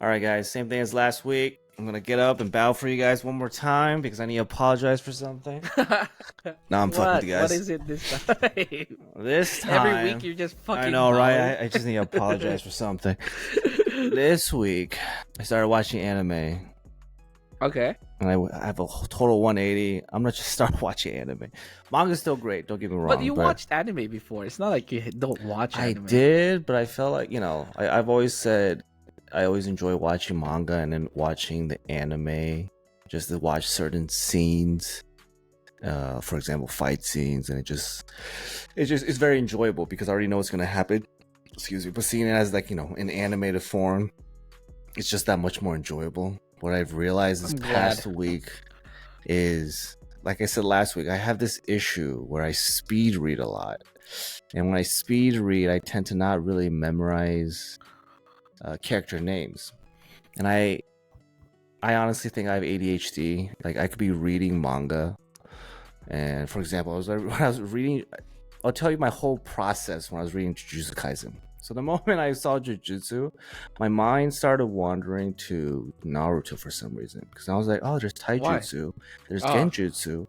All right, guys, same thing as last week. I'm going to get up and bow for you guys one more time because I need to apologize for something. No, I'm fucking with you guys. What is it this time? This time. Every week you're just fucking I know, bowing. right? I just need to apologize for something. This week, I started watching anime. Okay. And I have a total 180. I'm going to just start watching anime. Manga's still great, don't get me wrong. But you watched anime before. It's not like you don't watch anime. I did, but I felt like, I've always said I always enjoy watching manga and then watching the anime just to watch certain scenes. For example, fight scenes, and it's very enjoyable because I already know what's gonna happen. Excuse me, but seeing it as in animated form, it's just that much more enjoyable. What I've realized this past week is, like I said last week, I have this issue where I speed read a lot, and when I speed read, I tend to not really memorize character names, and I honestly think I have ADHD. Like, I could be reading manga, and for example, when I was reading, I'll tell you my whole process when I was reading Jujutsu Kaisen. So the moment I saw Jujutsu, my mind started wandering to Naruto for some reason, because I was like, oh, there's Taijutsu, there's Genjutsu,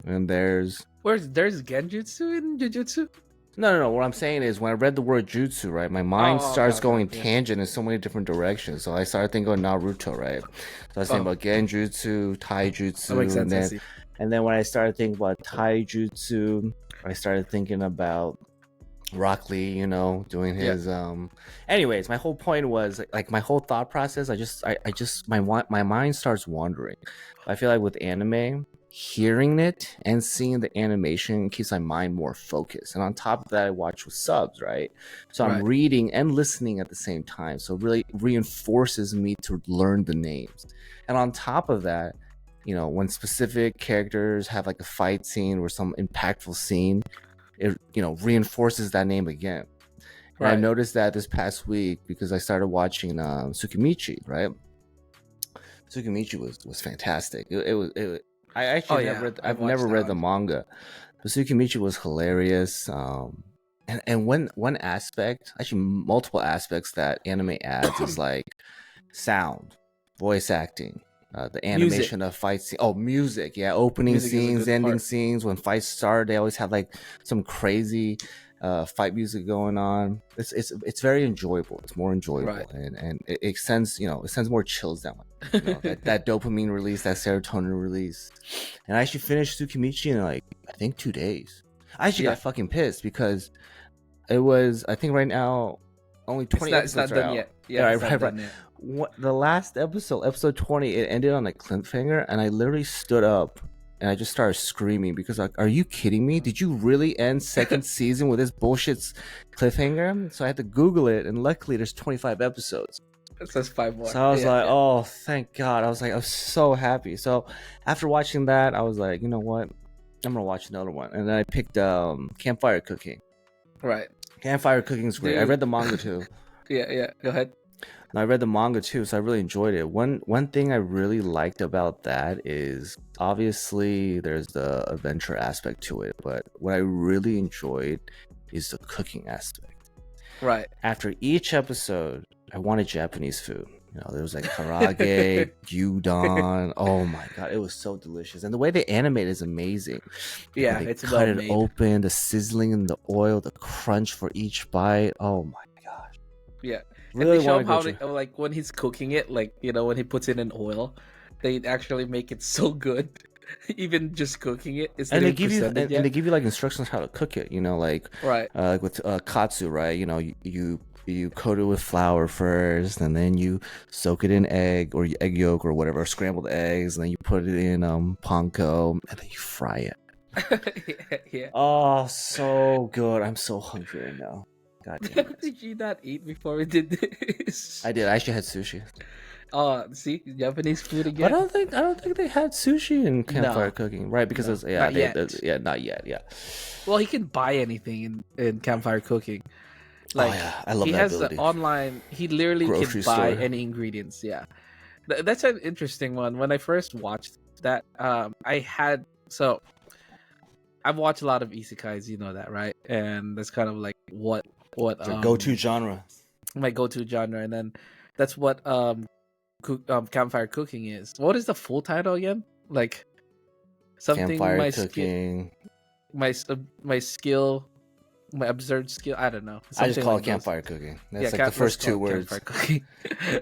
and there's Genjutsu in Jujutsu? No. What I'm saying is, when I read the word jutsu, right, my mind starts going tangent in so many different directions. So I started thinking of Naruto, right? So I was thinking about Genjutsu, Taijutsu, and then when I started thinking about Taijutsu, I started thinking about Rock Lee, doing his Anyways, my whole point was, like, my whole thought process, my mind starts wandering. I feel like with anime, hearing it and seeing the animation keeps my mind more focused, and on top of that, I watch with subs, right? So I'm reading and listening at the same time, so it really reinforces me to learn the names. And on top of that, when specific characters have like a fight scene or some impactful scene, it reinforces that name again. And I noticed that this past week because I started watching Tsukimichi, right? Tsukimichi was fantastic. I actually I've never read the manga, but Tsukimichi was hilarious. And one aspect, actually multiple aspects that anime adds is like sound, voice acting, the animation of fight scenes. Oh, music, yeah, opening scenes, ending scenes. When fights start, they always have like some crazy fight music going on. It's very enjoyable. It's more enjoyable, and it sends more chills down. That dopamine release, that serotonin release. And I actually finished Tsukimichi in I think 2 days. I actually got fucking pissed because it was, I think right now only 20 episodes are out. Yet. Yeah, right. The last episode 20, it ended on a cliffhanger, and I literally stood up and I just started screaming because, like, are you kidding me? Did you really end second season with this bullshit cliffhanger? So I had to Google it, and luckily there's 25 episodes. It says 5 more. So I was oh, thank God. I was so happy. So after watching that, I was like, you know what? I'm going to watch another one. And then I picked Campfire Cooking. Right. Campfire Cooking is great. Dude. I read the manga too. Yeah. Go ahead. I read the manga too, so I really enjoyed it. One thing I really liked about that is, obviously there's the adventure aspect to it, but what I really enjoyed is the cooking aspect. Right. After each episode, I wanted Japanese food. There was like karage, gyudon. Oh my God, it was so delicious. And the way they animate is amazing. Yeah, it's cut it open, the sizzling in the oil, the crunch for each bite. Oh my gosh. Yeah. Really, and they show him how like when he's cooking it, like, when he puts it in oil, they actually make it so good. Even just cooking it, and they give you like instructions how to cook it. Like with katsu, right? You coat it with flour first, and then you soak it in egg or egg yolk or whatever, scrambled eggs, and then you put it in panko, and then you fry it. Yeah. Oh, so good! I'm so hungry right now. God damn it. Did you not eat before we did this? I did. I actually had sushi. See, Japanese food again. But I don't think they had sushi in Campfire Cooking, right? Because not yet. Not yet. Yeah. Well, he can buy anything in Campfire Cooking. Like, I love that ability. He has the online. He literally grocery can buy store. any ingredients. Yeah, that's an interesting one. When I first watched that, I've watched a lot of isekais. You know that, right? And that's kind of like what your go-to genre. My go-to genre, and then That's what campfire cooking is. What is the full title again? Like something campfire cooking. My skill, my absurd skill. I don't know. I just call it campfire cooking. That's like the first two words. Campfire cooking.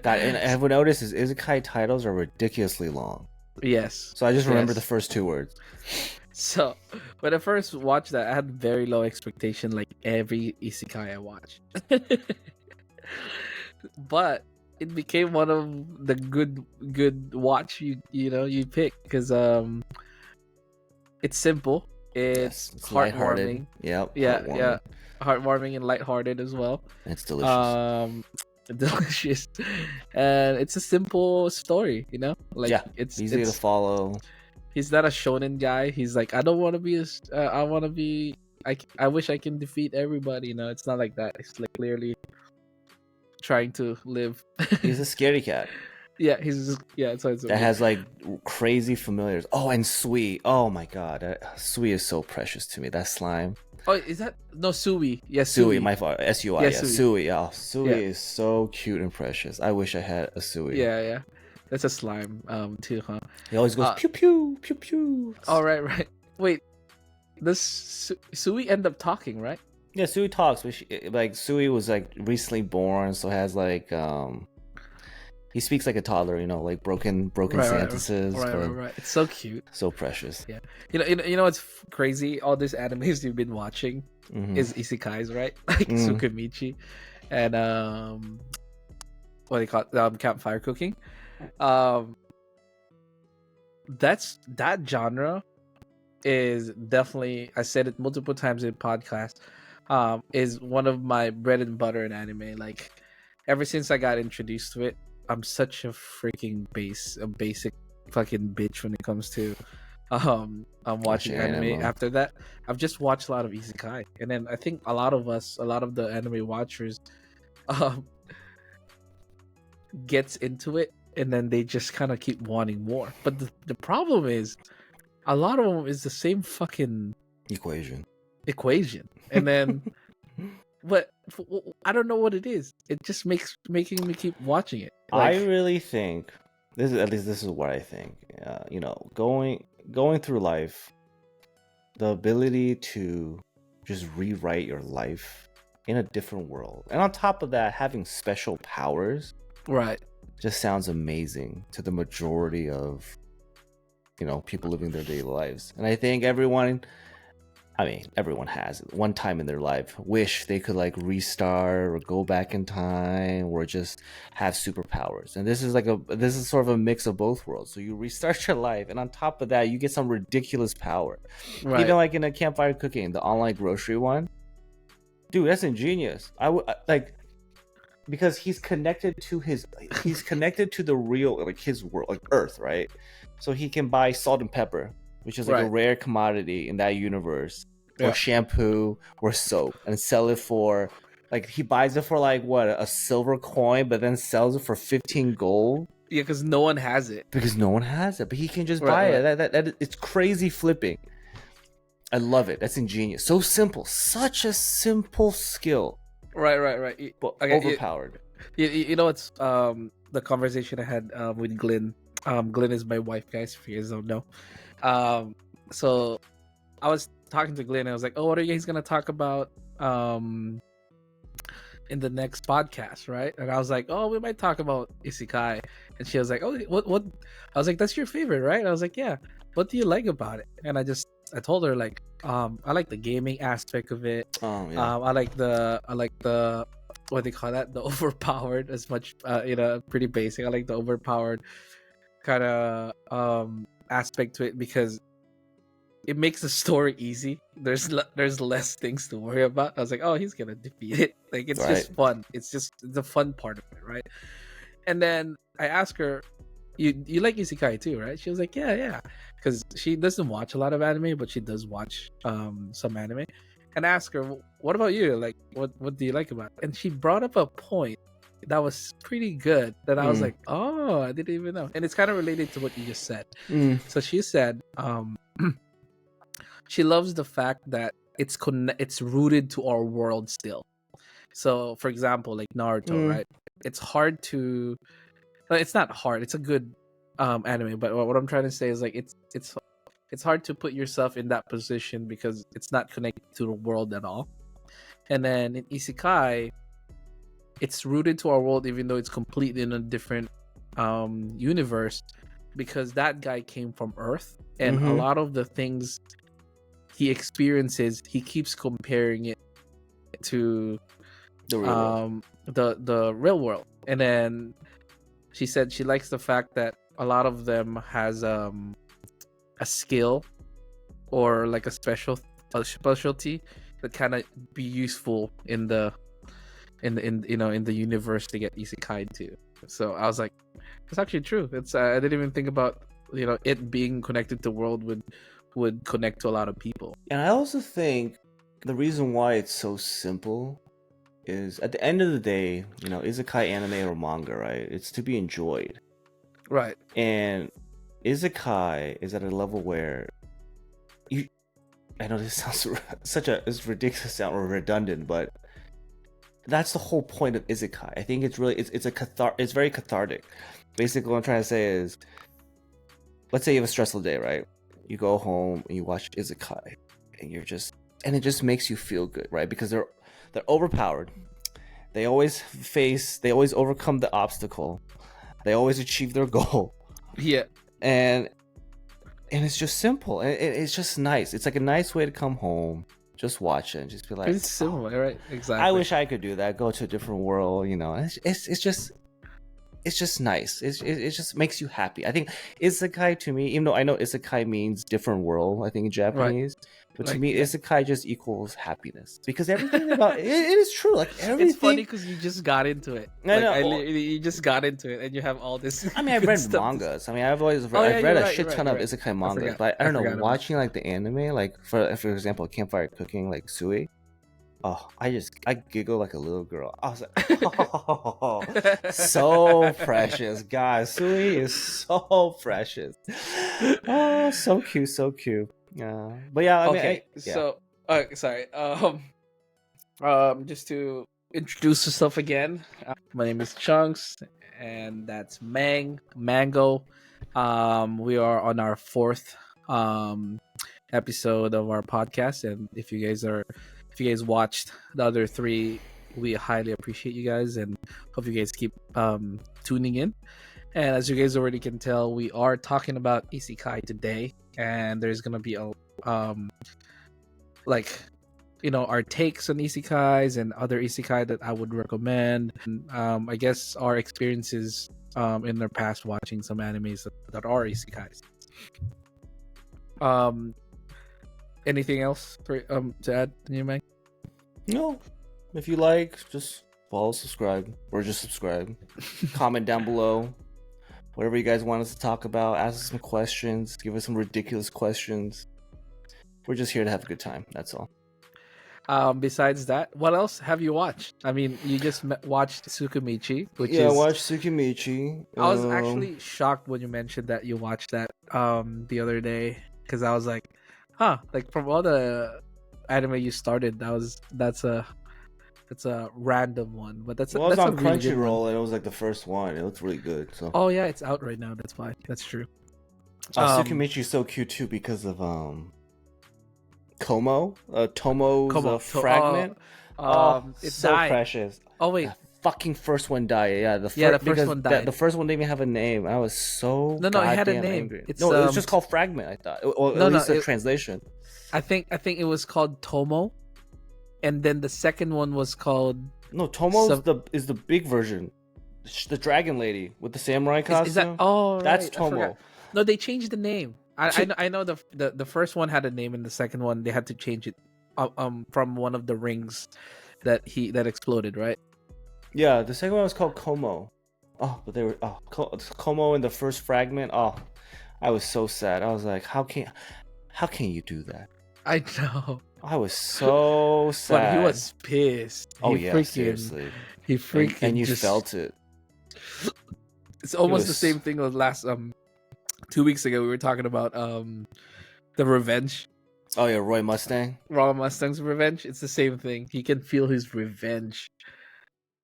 God, and have we noticed is Isekai titles are ridiculously long. Yes. So I just remember the first two words. So when I first watched that, I had very low expectation, like every Isekai I watched. But it became one of the good watch you pick because it's simple, it's heartwarming. Yep. Yeah, heartwarming and lighthearted as well. It's delicious. Delicious, and it's a simple story. Like it's easy to follow. He's not a shonen guy. He's like, I don't want to be I want to be. I wish I can defeat everybody. It's not like that. It's like clearly trying to live. He's a scaredy cat. Yeah, that has like crazy familiars. Oh, and Sui. Oh my god, Sui is so precious to me. That slime. Oh, is that no Sui? Yes, Sui. My fault. Sui. Yeah, Sui. Oh, Sui Yeah. is so cute and precious. I wish I had a Sui. Yeah. That's a slime, too, huh? He always goes pew pew pew pew. Oh, right. Wait, does Sui end up talking, right? Yeah, Sui talks, but Sui was like recently born, so has like he speaks like a toddler, like broken sentences. Right. It's so cute, so precious. Yeah, you know what's crazy? All these animes you've been watching is isekais, right? Like Tsukimichi, and what do you call it? Campfire cooking. That genre is definitely, I said it multiple times in podcast, is one of my bread and butter in anime. Like ever since I got introduced to it, I'm such a freaking basic fucking bitch when it comes to I'm watching anime. After that, I've just watched a lot of isekai, and then I think a lot of the anime watchers gets into it, and then they just kind of keep wanting more. But the problem is, a lot of them is the same fucking equation, and then, but I don't know what it is. It just making me keep watching it. Like, I really think this is what I think. Going through life, the ability to just rewrite your life in a different world, and on top of that, having special powers, right, just sounds amazing to the majority of people living their daily lives. And I think everyone has one time in their life wish they could like restart or go back in time or just have superpowers. And this is sort of a mix of both worlds. So you restart your life, and on top of that, you get some ridiculous power. Right. Even like in a campfire cooking, the online grocery one, dude, that's ingenious. Because he's connected to the real, like his world, like Earth, right? So he can buy salt and pepper, which is like a rare commodity in that universe, or shampoo or soap, and sell it for, like, he buys it for like what, a silver coin, but then sells it for 15 gold. Yeah, because no one has it. But he can just buy it. That it's crazy flipping. I love it. That's ingenious. So simple, such a simple skill. Right. But overpowered. You know what's the conversation I had with Glenn. Glenn is my wife, guys, if you guys don't know. So I was talking to Glenn, and I was like, "Oh, what are you guys gonna talk about in the next podcast, right?" And I was like, "Oh, we might talk about isekai." And she was like, "Oh, what?" I was like, "That's your favorite, right?" And I was like, "Yeah. What do you like about it?" And I told her, like, I like the gaming aspect of it. I like the what do they call that? The overpowered, as much pretty basic. I like the overpowered kind of aspect to it because it makes the story easy. There's less things to worry about. I was like, oh, he's gonna defeat it. Like, it's just fun. It's the fun part of it, right? And then I asked her, you like isekai too, right? She was like, yeah, because she doesn't watch a lot of anime, but she does watch some anime. And I asked her, what about you? Like, what do you like about it? And she brought up a point that was pretty good that I was like, oh, I didn't even know. And it's kind of related to what you just said. So she said she loves the fact that it's rooted to our world still. So, for example, like Naruto, right? It's hard to. It's not hard. It's a good anime, but what I'm trying to say is like it's hard to put yourself in that position because it's not connected to the world at all. And then in Isekai, it's rooted to our world, even though it's completely in a different universe, because that guy came from Earth, and a lot of the things he experiences, he keeps comparing it to The real world. the real world. And then she said she likes the fact that a lot of them has a skill or like a specialty that kind of be useful in the universe to get isekai to. So I was like, it's actually true. It's I didn't even think about it being connected to world would connect to a lot of people. And I also think the reason why it's so simple is at the end of the day, isekai anime or manga, right? It's to be enjoyed. Right. And isekai is at a level where I know this sounds it's ridiculous sound or redundant, but that's the whole point of isekai. I think it's really it's very cathartic. Basically what I'm trying to say is, let's say you have a stressful day, right? You go home and you watch isekai and it just makes you feel good, right? Because they're overpowered. They always overcome the obstacle. They always achieve their goal. Yeah. And it's just simple. And it's just nice. It's like a nice way to come home, just watch it and just be like, it's simple, right? Exactly. I wish I could do that. Go to a different world, It's just nice. It just makes you happy. I think isekai to me, even though I know isekai means different world, I think in Japanese, but to me, isekai just equals happiness because everything about it is true. Like everything. It's funny because you just got into it. I know. You just got into it, and you have all this. I mean, I've read mangas. I mean, I've read a shit ton of isekai mangas, but I don't know. Watching like the anime, like for example, Campfire Cooking, like Sui. Oh, I giggle like a little girl. I was like, oh, so precious, guys. Sui is so precious. Oh, so cute, so cute. But yeah, I mean, so sorry. Just to introduce yourself again, my name is Chunks, and that's Mango. We are on our 4th episode of our podcast, and if you guys watched the other 3, we highly appreciate you guys and hope you guys keep tuning in. And as you guys already can tell, we are talking about isekai today, and there's gonna be a our takes on isekais and other isekai that I would recommend, and I guess our experiences in their past watching some animes that are isekais. Anything else to add, Mag? No. If you like, just follow, subscribe, or just subscribe. Comment down below. Whatever you guys want us to talk about, ask us some questions, give us some ridiculous questions. We're just here to have a good time. That's all. Besides that, what else have you watched? I mean, you just watched Tsukimichi, I watched Tsukimichi. I was actually shocked when you mentioned that you watched that the other day, because I was like, huh, like from all the anime you started, that's a random one, but that's on really Crunchyroll, and it was like the first one. It looks really good. So oh yeah, it's out right now. That's why. That's true. Tsukimichi is so cute too because of Tomo's fragment. It so died. Precious. Oh wait, fucking first one died. Yeah, the first one died. The first one didn't even have a name. I was so no, it had a name. Angry. It was just called Fragment. I thought, or at least the translation. I think it was called Tomo, and then the second one was called Tomo is the big version, the dragon lady with the samurai costume. Is that? Oh, that's right. Tomo. No, they changed the name. I know the first one had a name, and the second one they had to change it from one of the rings that exploded, right? Yeah, the second one was called Como. Oh, but they were Como in the first fragment. Oh, I was so sad. I was like, how can you do that? I know. I was so sad. But he was pissed. Seriously. He freaking and you felt it. It's almost the same thing as last 2 weeks ago. We were talking about the revenge Oh yeah, Roy Mustang. Raw Mustang's revenge. It's the same thing. He can feel his revenge.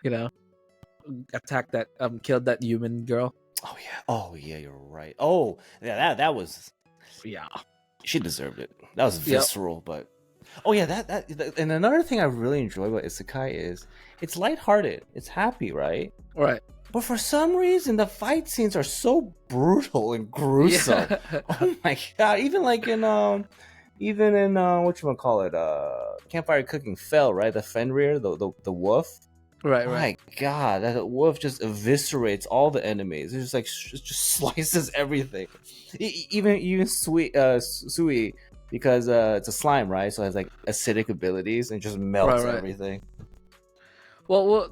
You know, attack that killed that human girl. Oh yeah, you're right. Oh yeah, that was. Yeah, she deserved it. That was Yep. visceral, but oh yeah, that and another thing I really enjoy about Isekai is it's lighthearted. It's happy, right? right. But for some reason, the fight scenes are so brutal and gruesome. Yeah. Oh my god! Even in whatchamacallit, Campfire Cooking Fell, right? The Fenrir, the wolf. Right, My god, that wolf just eviscerates all the enemies. It just like just slices everything. Even Sui, because it's a slime, right? So it has like acidic abilities and just melts Right. everything. Well,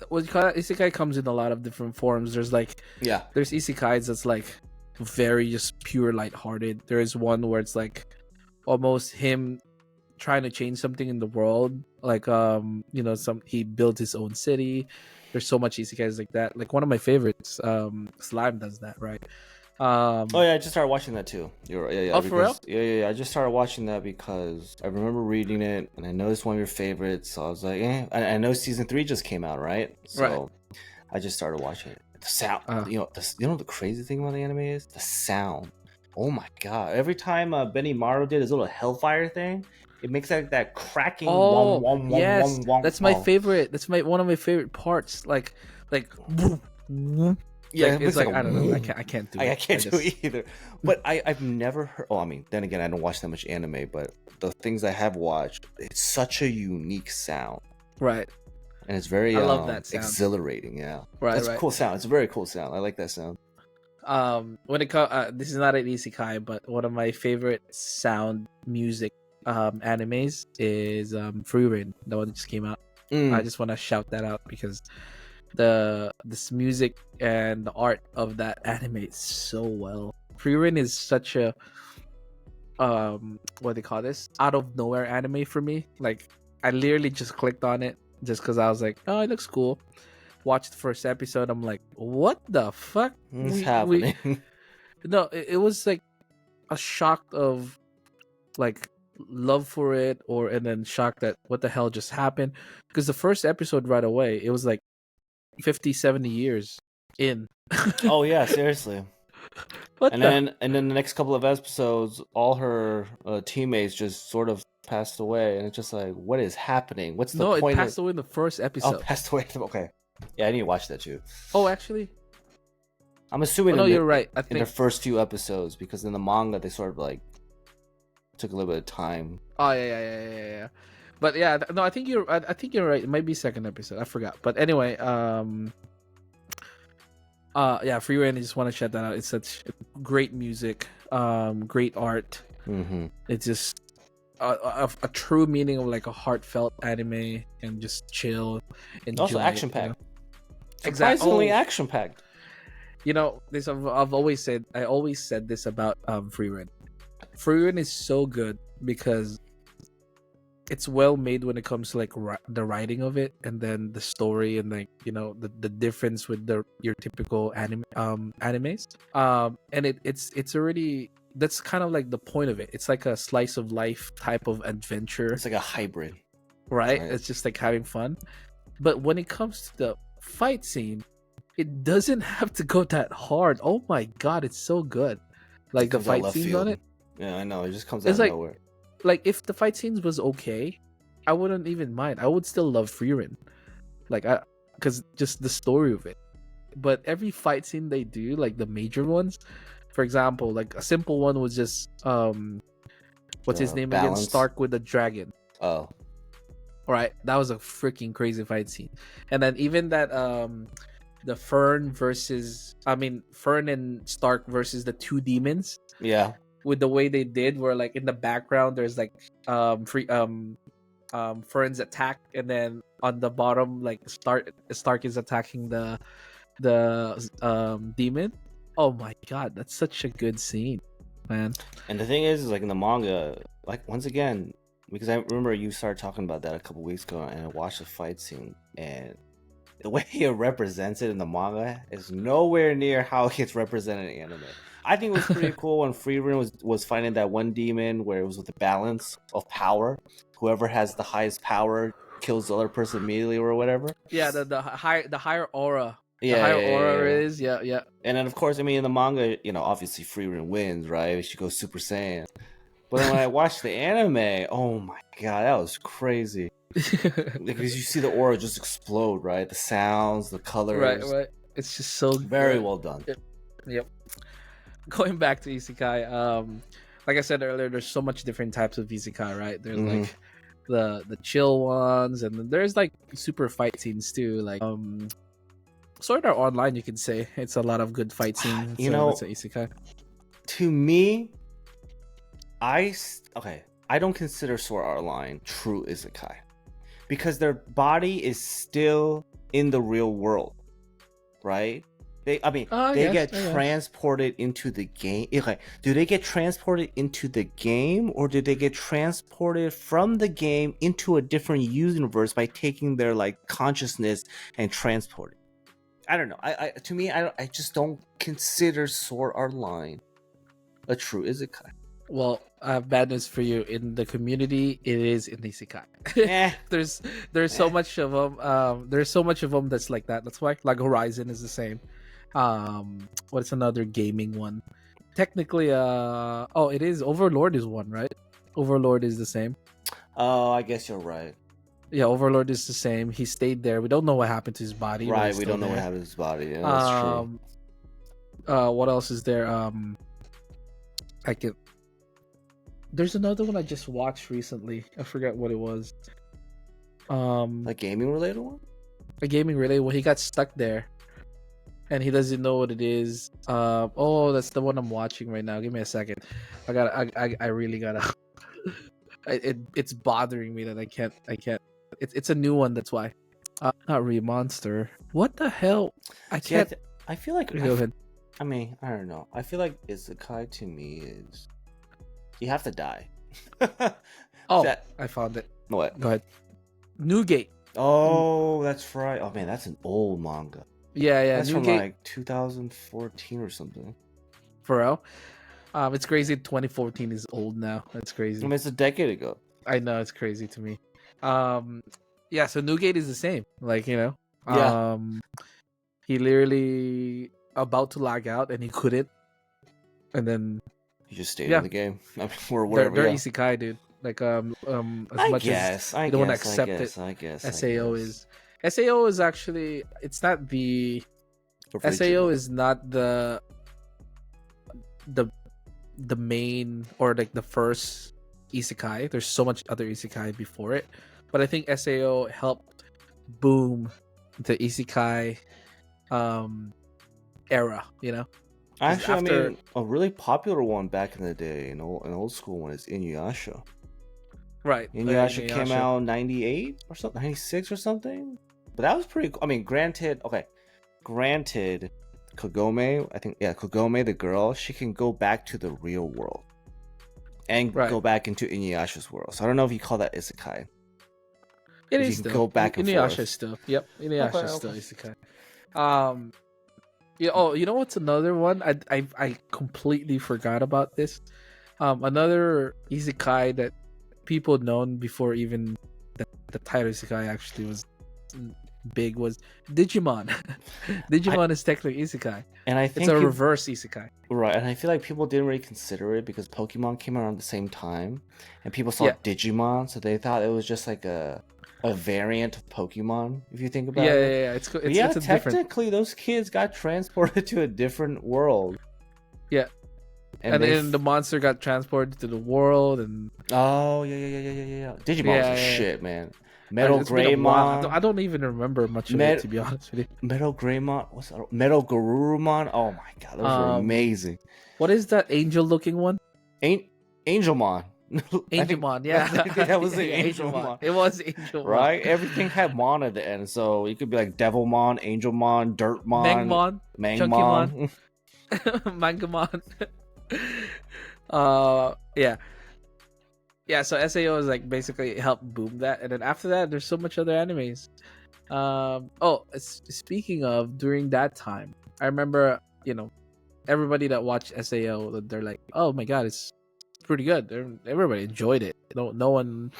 what you call it, isekai comes in a lot of different forms. There's there's isekais that's like very just pure lighthearted. There is one where it's like almost him trying to change something in the world, like he built his own city. There's so much isekais like that. Like one of my favorites, Slime does that, right? Oh yeah, I just started watching that too. You're right. Yeah. Oh, for real? Yeah. I just started watching that because I remember reading it and I noticed one of your favorites. So I was like, I know season 3 just came out, right? So Right. I just started watching it. The sound, you know, the crazy thing about the anime is the sound. Oh my god! Every time Benny Maru did his little hellfire thing, it makes that cracking. Oh, yes, that's my oh. favorite. That's one of my favorite parts. Like. Yeah, it's like I don't know. I can't do it. I can't do it either. But I've never heard. Oh, I mean, then again, I don't watch that much anime. But the things I have watched, it's such a unique sound. Right. And it's very I love that sound. Exhilarating. Yeah. Right. It's a cool sound. It's a very cool sound. I like that sound. When it comes, this is not an isekai, but one of my favorite sound music animes is Frieren, the one that just came out. I just want to shout that out because this music and the art of that anime is so well. Frieren is such a what they call this, out of nowhere anime for me. Like I literally just clicked on it just because I was like, oh, it looks cool. Watched the first episode. I'm like, what the fuck is happening? No, it was like a shock of like love for it, and then shock that what the hell just happened. Because the first episode right away, it was like 50-70 years in. Oh yeah, seriously. Then the next couple of episodes, all her teammates just sort of passed away, and it's just like, what is happening? What's the point? It passed away in the first episode. Oh, passed away. Okay. Yeah, I need to watch that too. Oh, actually, I'm assuming. No, you're right. I think in the first few episodes, because in the manga they sort of like took a little bit of time. Oh yeah. But yeah, no, I think you're right. It might be second episode. I forgot. But anyway, yeah, Frieren, I just want to shout that out. It's such great music, great art. Mm-hmm. It's just a true meaning of like a heartfelt anime and just chill. Also action packed. You know? Surprisingly action packed. You know, this I've always said. I always said this about Frieren. Frieren is so good because it's well made when it comes to like the writing of it, and then the story, and like the difference with your typical animes. And it's already, that's kind of like the point of it. It's like a slice of life type of adventure. It's like a hybrid, right? It's just like having fun. But when it comes to the fight scene, it doesn't have to go that hard. Oh my god, it's so good. Like the fight scenes on it. Yeah, I know. It just comes out of nowhere. Like if the fight scenes was okay, I wouldn't even mind. I would still love Frieren, like because just the story of it. But every fight scene they do, like the major ones, for example, like a simple one was just what's his name again? Stark with the dragon. Oh, right, that was a freaking crazy fight scene. And then even that the Fern and Stark versus the two demons. Yeah. With the way they did, where like in the background there's like Fern's attack, and then on the bottom like Stark is attacking the demon. Oh my god, that's such a good scene, man. And the thing is like in the manga, like once again, because I remember you started talking about that a couple weeks ago, and I watched the fight scene, and the way it represents it in the manga is nowhere near how it gets represented in anime. I think it was pretty cool when Frieren was fighting that one demon where it was with the balance of power. Whoever has the highest power kills the other person immediately or whatever. Yeah, the higher aura. Yeah, the higher aura is, yeah. And then of course, I mean, in the manga, obviously Frieren wins, right? She goes Super Saiyan. But then when I watched the anime, oh my god, that was crazy. Because you see the aura just explode, right? The sounds, the colors. Right. It's just so very good. well done. Yep. Going back to Isekai, like I said earlier, there's so much different types of Isekai, right? There's like the chill ones, and then there's like super fight scenes too. Like Sword Art Online, you could say it's a lot of good fight scenes. It's an Isekai. To me, I don't consider Sword Art Online true Isekai because their body is still in the real world, right? They get transported into the game. Okay, do they get transported into the game, or do they get transported from the game into a different universe by taking their like consciousness and transporting? I don't know. I just don't consider Sword Art Online a true Isekai. Well, I have bad news for you. In the community, it is an Isekai. There's so much of them. There's so much of them that's like that. That's why like Horizon is the same. What's another gaming one? Technically, it is Overlord is one, right? Overlord is the same. Oh, I guess you're right. Yeah, Overlord is the same. He stayed there. We don't know what happened to his body. Right, we don't know what happened to his body. Yeah, that's true. What else is there? There's another one I just watched recently. I forgot what it was. A gaming related one? A gaming related one. He got stuck there. And he doesn't know what it is. That's the one I'm watching right now. Give me a second. I really gotta. It's bothering me that I can't. It's a new one. That's why. Not Monster. What the hell? I can't. I feel like. Go ahead. I mean, I don't know. I feel like Isekai to me is you have to die. I found it. What? Go ahead. Newgate. Oh, that's right. Oh man, that's an old manga. Yeah. That's Newgate. From like 2014 or something. For real? It's crazy. 2014 is old now. That's crazy. I mean, it's a decade ago. I know, it's crazy to me. Yeah. So Newgate is the same. Like Yeah. He literally about to log out and he couldn't, and then he just stayed in the game. I mean, or whatever. They're Isekai, dude. Like as much as you don't want to accept it. I guess SAO is actually, it's not the SAO is not the main or like the first Isekai. There's so much other Isekai before it, but I think SAO helped boom the Isekai era. Actually, I mean, a really popular one back in the day, an old school one is Inuyasha. Right. Inuyasha came out in 98 or something, 96 or something. But that was pretty cool. I mean, granted, Kagome, Kagome, the girl, she can go back to the real world and go back into Inuyasha's world. So I don't know if you call that Isekai. It is still. Go back and Inuyasha forth. Still. Yep, Inuyasha is still Isekai. You know what's another one? I completely forgot about this. Another Isekai that people known before even the title Isekai actually was big was Digimon. Digimon is technically Isekai, and I think it's a reverse Isekai. Right, and I feel like people didn't really consider it because Pokemon came around the same time, and people saw Digimon, so they thought it was just like a variant of Pokemon. If you think about it, yeah, it's technically those kids got transported to a different world. Yeah. And then the monster got transported to the world, and yeah. Digimon's a shit, man. Metal Greymon. I don't even remember much of it, to be honest with you. Metal Greymon. What's that? Metal Garurumon. Oh my god, those were amazing. What is that angel-looking one? Angelmon. Angelmon, yeah. That was the Angelmon. It was Angelmon. Right? Everything had Mon at the end, so you could be like Devilmon, Angelmon, Dirtmon, Mangmon, Mangamon. So SAO is like basically helped boom that, and then after that there's so much other animes. Speaking of, during that time, I remember, everybody that watched Sao, they're like, "Oh my god, it's pretty good." Everybody enjoyed it. No one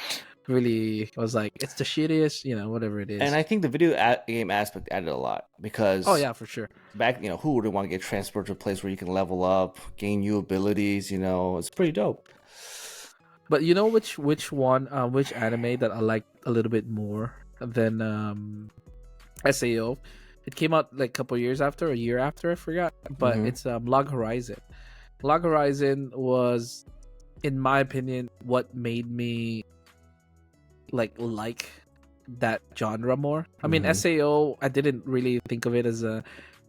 really was like, "It's the shittiest," whatever it is. And I think the video game aspect added a lot because oh yeah, for sure. back, who would want to get transported to a place where you can level up, gain new abilities? It's pretty dope. But you know which anime that I like a little bit more than Sao? It came out like a year after, I forgot. But it's Log Horizon. Log Horizon was, in my opinion, what made me like that genre more. I mean, Sao, I didn't really think of it as a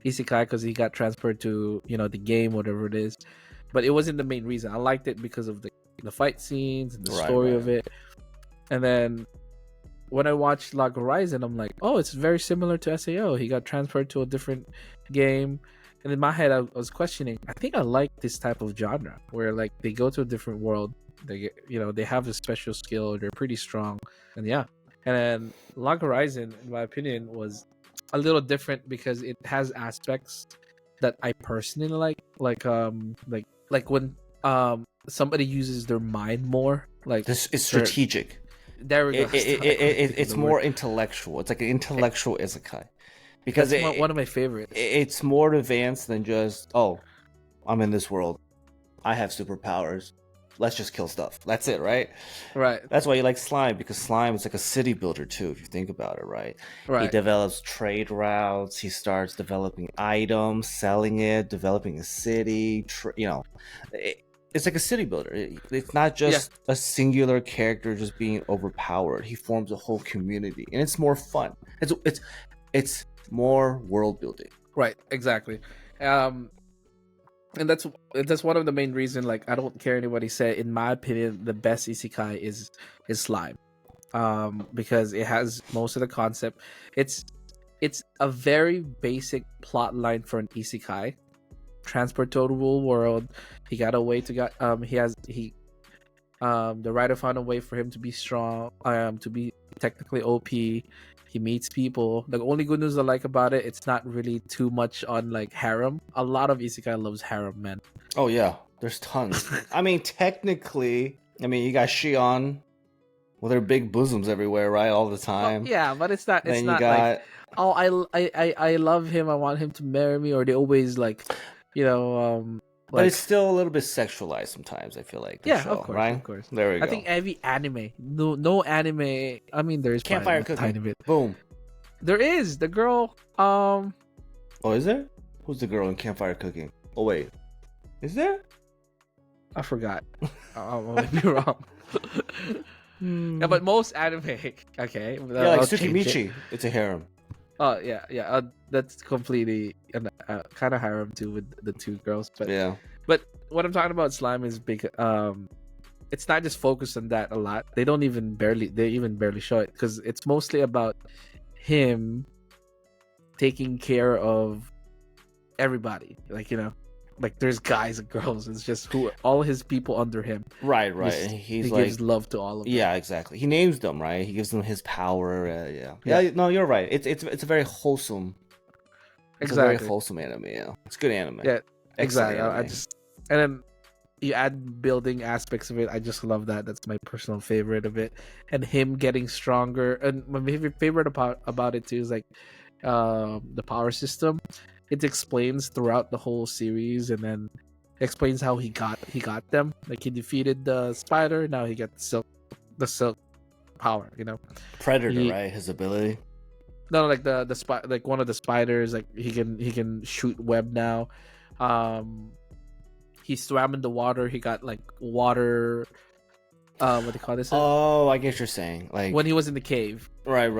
isekai because he got transferred to the game, whatever it is. But it wasn't the main reason. I liked it because of the fight scenes and the story of it. And then when I watched Log Horizon, I'm like, oh, it's very similar to Sao. He got transferred to a different game. And in my head, I was questioning, I think I like this type of genre where like they go to a different world. They get, they have a special skill. They're pretty strong. And yeah. And then Log Horizon, in my opinion, was a little different because it has aspects that I personally like when somebody uses their mind more. Like this is strategic. There we go. It's more intellectual. It's like an intellectual isekai. Because it's one of my favorites. It's more advanced than just, oh, I'm in this world. I have superpowers. Let's just kill stuff. That's it, right? Right. That's why you like Slime, because Slime is like a city builder too, if you think about it, right? Right. He develops trade routes. He starts developing items, selling it, developing a city. It's like a city builder. It's not just a singular character just being overpowered. He forms a whole community, and it's more fun. It's more world building. Right. Exactly. And that's one of the main reasons. Like, I don't care anybody say. In my opinion, the best isekai is Slime, because it has most of the concept. It's a very basic plot line for an isekai. Transport to a real world. He got a way to get. The writer found a way for him to be strong. To be technically OP. He meets people. The only good news I like about it, it's not really too much on like harem. A lot of isekai loves harem, man. Oh yeah, there's tons. I mean, technically, you got Shion with her big bosoms everywhere, right, all the time. Well, yeah, but it's not. It's not like, oh, I love him. I want him to marry me, or they always like, but it's still a little bit sexualized sometimes. I feel like yeah, show, of course, right? Of course. There we go. I think every anime, no anime. I mean, there's Campfire Cooking. Tiny bit. Boom. There is the girl. Oh, is there? Who's the girl in Campfire Cooking? Oh wait, is there? I forgot. I might be wrong. Yeah, but most anime. Okay. Yeah, like Tsukimichi. It's a harem. Oh yeah. That's completely kind of harem too with the two girls. But yeah. But what I'm talking about Slime is because it's not just focused on that a lot. They even barely show it because it's mostly about him taking care of everybody. Like there's guys and girls. It's just all his people under him. Right. He gives love to all of them. Yeah, exactly. He names them, right? He gives them his power. Yeah. No, you're right. It's a very wholesome. It's a very wholesome anime. Yeah, it's good anime. Yeah, exactly. Anime. And then you add building aspects of it. I just love that. That's my personal favorite of it. And him getting stronger. And my favorite about it too is like the power system. It explains throughout the whole series, and then explains how he got them. Like he defeated the spider, now he got the silk power. Predator, right? His ability. No, like like one of the spiders. Like he can shoot web now. He swam in the water. He got like water. What do you call this? Oh, I guess you're saying like when he was in the cave. Right.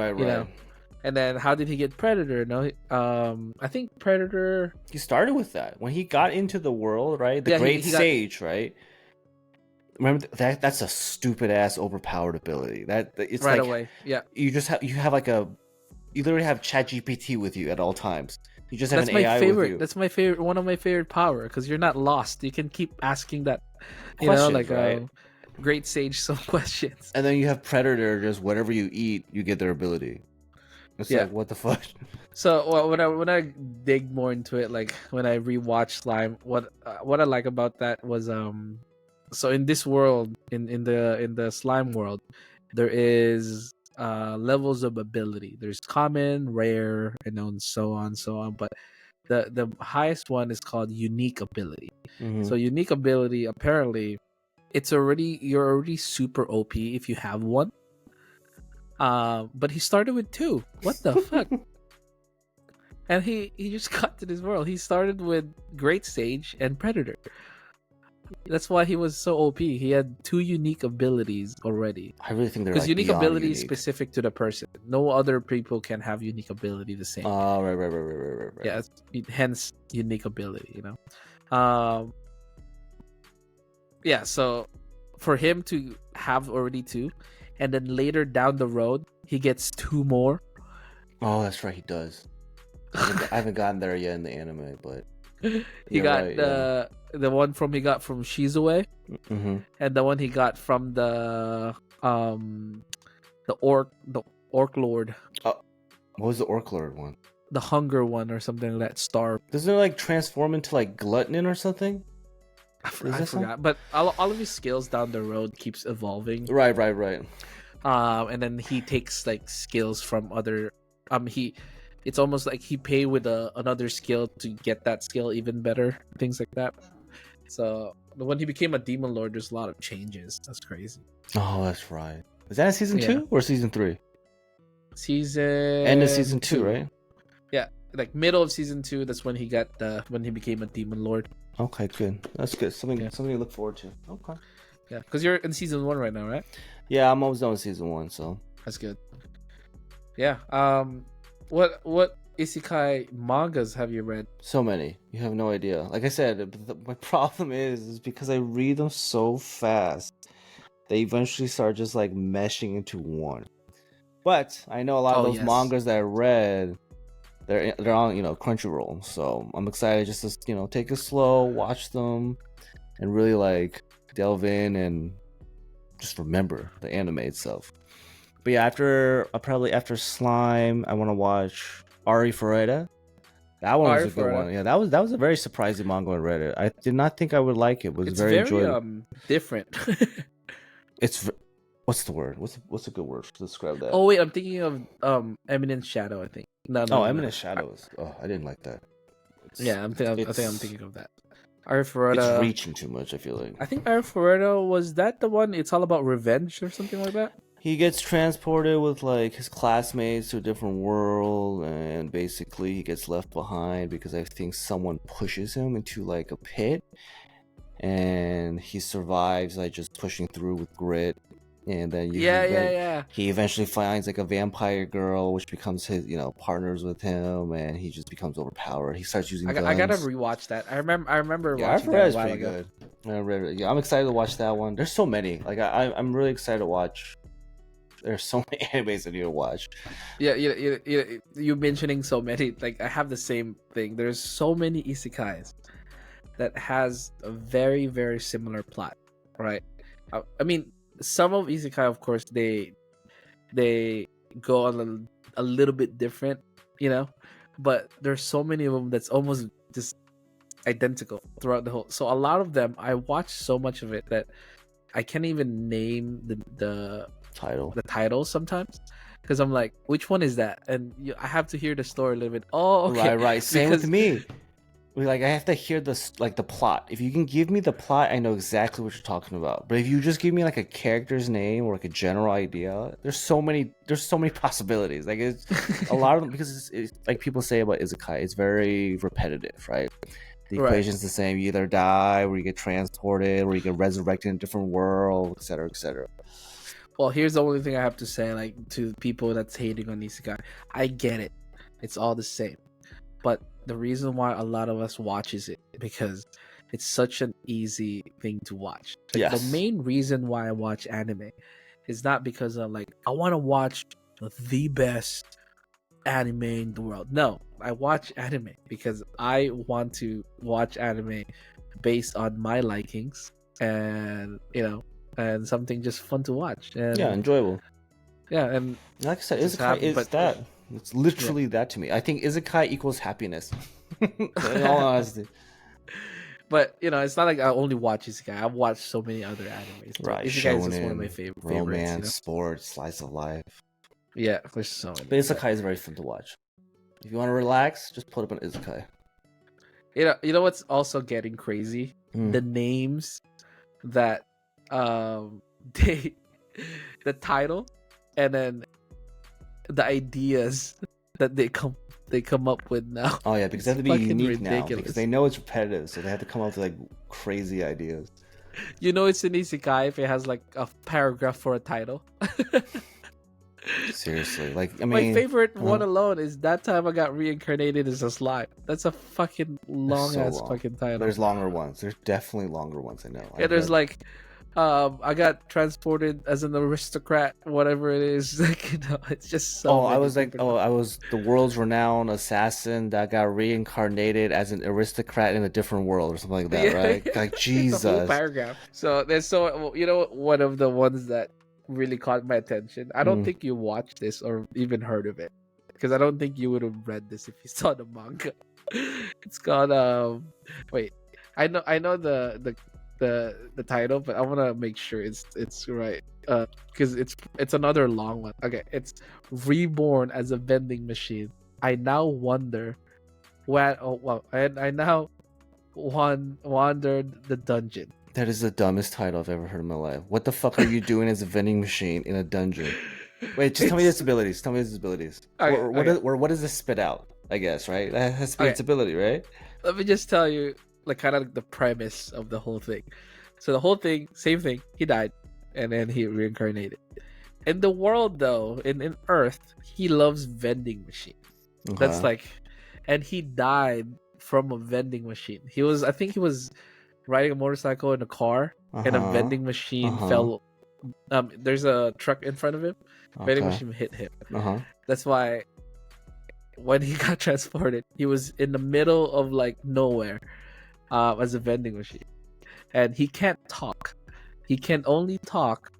And then how did he get Predator? No, I think Predator. He started with that when he got into the world, right? The Great Sage, right? Remember that's a stupid ass overpowered ability. It's right like, away. Yeah, you have like you literally have ChatGPT with you at all times. You just have an AI with you. That's my favorite. One of my favorite power because you're not lost. You can keep asking that. Questions, right? Great Sage some questions. And then you have Predator. Just whatever you eat, you get their ability. It's like, what the fuck? So when I dig more into it, like when I rewatch Slime, what I like about that was so in this world, in the slime world, there is levels of ability. There's common, rare, and so on, so on. But the highest one is called unique ability. Mm-hmm. So unique ability, apparently, you're already super OP if you have one. But he started with 2. What the fuck? And he just got to this world. He started with Great Sage and Predator. That's why he was so OP. He had 2 unique abilities already. I really think they're because like unique ability unique. is specific to the person. No other people can have unique ability the same. Oh, right. Yeah, hence unique ability. Yeah. So for him to have already 2, and then later down the road he gets 2 more. Oh, that's right. He does. I haven't gotten there yet in the anime, but he got the one he got from Shizue, mm-hmm. and the one he got from the orc lord. What was the orc lord one? The hunger one or something like that. Starve. Doesn't it like transform into like glutton or something? I forgot. But all of his skills down the road keeps evolving. Right. And then he takes like skills from other. It's almost like he pay with another skill to get that skill even better. Things like that. So when he became a demon lord, there's a lot of changes. That's crazy. Oh, that's right. Is that season 2 or season 3? End of season 2, right? Yeah, like middle of season 2. That's when he became a demon lord. Okay, good. That's good. Something to look forward to. Okay. Yeah, because you're in season 1 right now, right? Yeah, I'm almost done with season 1, so that's good. Yeah. What isekai mangas have you read? So many. You have no idea. Like I said, my problem is because I read them so fast, they eventually start just like meshing into one. But I know a lot of those mangas that I read, they're on Crunchyroll, so I'm excited just to take it slow, watch them, and really like delve in and just remember the anime itself. But yeah, after Slime, I want to watch Ari Ferreira. That one was a good one. Yeah, that was a very surprising manga when I read it. I did not think I would like it. It's very enjoyable. Different. It's what's the word? What's a good word to describe that? Oh wait, I'm thinking of Eminent Shadow. I think. No. Eminent Shadows. I didn't like that. I think I'm thinking of that. Ari Ferreira. It's reaching too much. I feel like. I think Ari Ferreira was that the one. It's all about revenge or something like that. He gets transported with like his classmates to a different world, and basically he gets left behind because I think someone pushes him into like a pit, and he survives like just pushing through with grit. And then he eventually finds like a vampire girl, which becomes his partners with him, and he just becomes overpowered. He starts using guns. I gotta rewatch that. I remember watching that a while ago. Good. I'm excited to watch that one. There's so many. Like I'm really excited to watch. There's so many animes I need to watch. Yeah, you mentioning so many. Like I have the same thing. There's so many isekais that has a very, very similar plot, right? I mean, some of isekai, of course, they go on a little bit different, but there's so many of them that's almost just identical throughout the whole. So a lot of them, I watched so much of it that I can't even name the title sometimes, because I'm like, which one is that? And I have to hear the story a little bit. Oh, okay. Right. Same with me. Like I have to hear the plot. If you can give me the plot, I know exactly what you're talking about. But if you just give me like a character's name or like a general idea, there's so many possibilities. Like it's a lot of them, because it's like people say about isekai, it's very repetitive, right? The equation's the same. You either die, or you get transported, or you get resurrected in a different world, etc., etc. Well, here's the only thing I have to say, like, to people that's hating on isekai. I get it. It's all the same. But the reason why a lot of us watches it, because it's such an easy thing to watch. Like, the main reason why I watch anime is not because I'm like, I want to watch the best anime in the world. No, I watch anime because I want to watch anime based on my likings, and and something just fun to watch. And enjoyable. Yeah, and like I said, isekai is that. It's literally that to me. I think isekai equals happiness. In all honesty. But it's not like I only watch Isekai. I've watched so many other animes. Right, Isekai is just one of my shonen, favorites. romance, sports, slice of life. Yeah, there's so many. But isekai is very fun to watch. If you want to relax, just put up an isekai. You know what's also getting crazy? The names that they the title and then the ideas that they come up with now. Oh yeah, because they have to be unique ridiculous. Now because they know it's repetitive, so they have to come up with like crazy ideas. It's an isekai if it has like a paragraph for a title. Seriously, like I mean, my favorite one alone is That Time I Got Reincarnated as a Slime. That's a fucking long ass fucking title. There's longer ones. There's definitely longer ones. I know. Yeah, there's like, I got transported as an aristocrat, whatever it is. Like, it's just so. Oh, I was the world's renowned assassin that got reincarnated as an aristocrat in a different world or something like that, right? Like Jesus. It's a whole paragraph. So there's one of the ones that really caught my attention. I don't think you watched this or even heard of it, because I don't think you would have read this if you saw the manga. It's called wait, I know the title, but I want to make sure it's right, because it's another long one. Okay, it's Reborn as a Vending Machine. I now wonder I now wandered the dungeon. That is the dumbest title I've ever heard in my life. What the fuck are you doing as a vending machine in a dungeon? Wait, just tell me its abilities. Tell me its abilities. Okay, what does this spit out? I guess, right? That has to be its ability, right? Let me just tell you, like, kind of the premise of the whole thing. So the whole thing, same thing. He died, and then he reincarnated. In the world, though, in Earth, he loves vending machines. That's like, and he died from a vending machine. I think he was riding a motorcycle in a car, and a vending machine fell. There's a truck in front of him. Vending machine hit him. That's why when he got transported, he was in the middle of like nowhere, as a vending machine, and he can't talk. He can only talk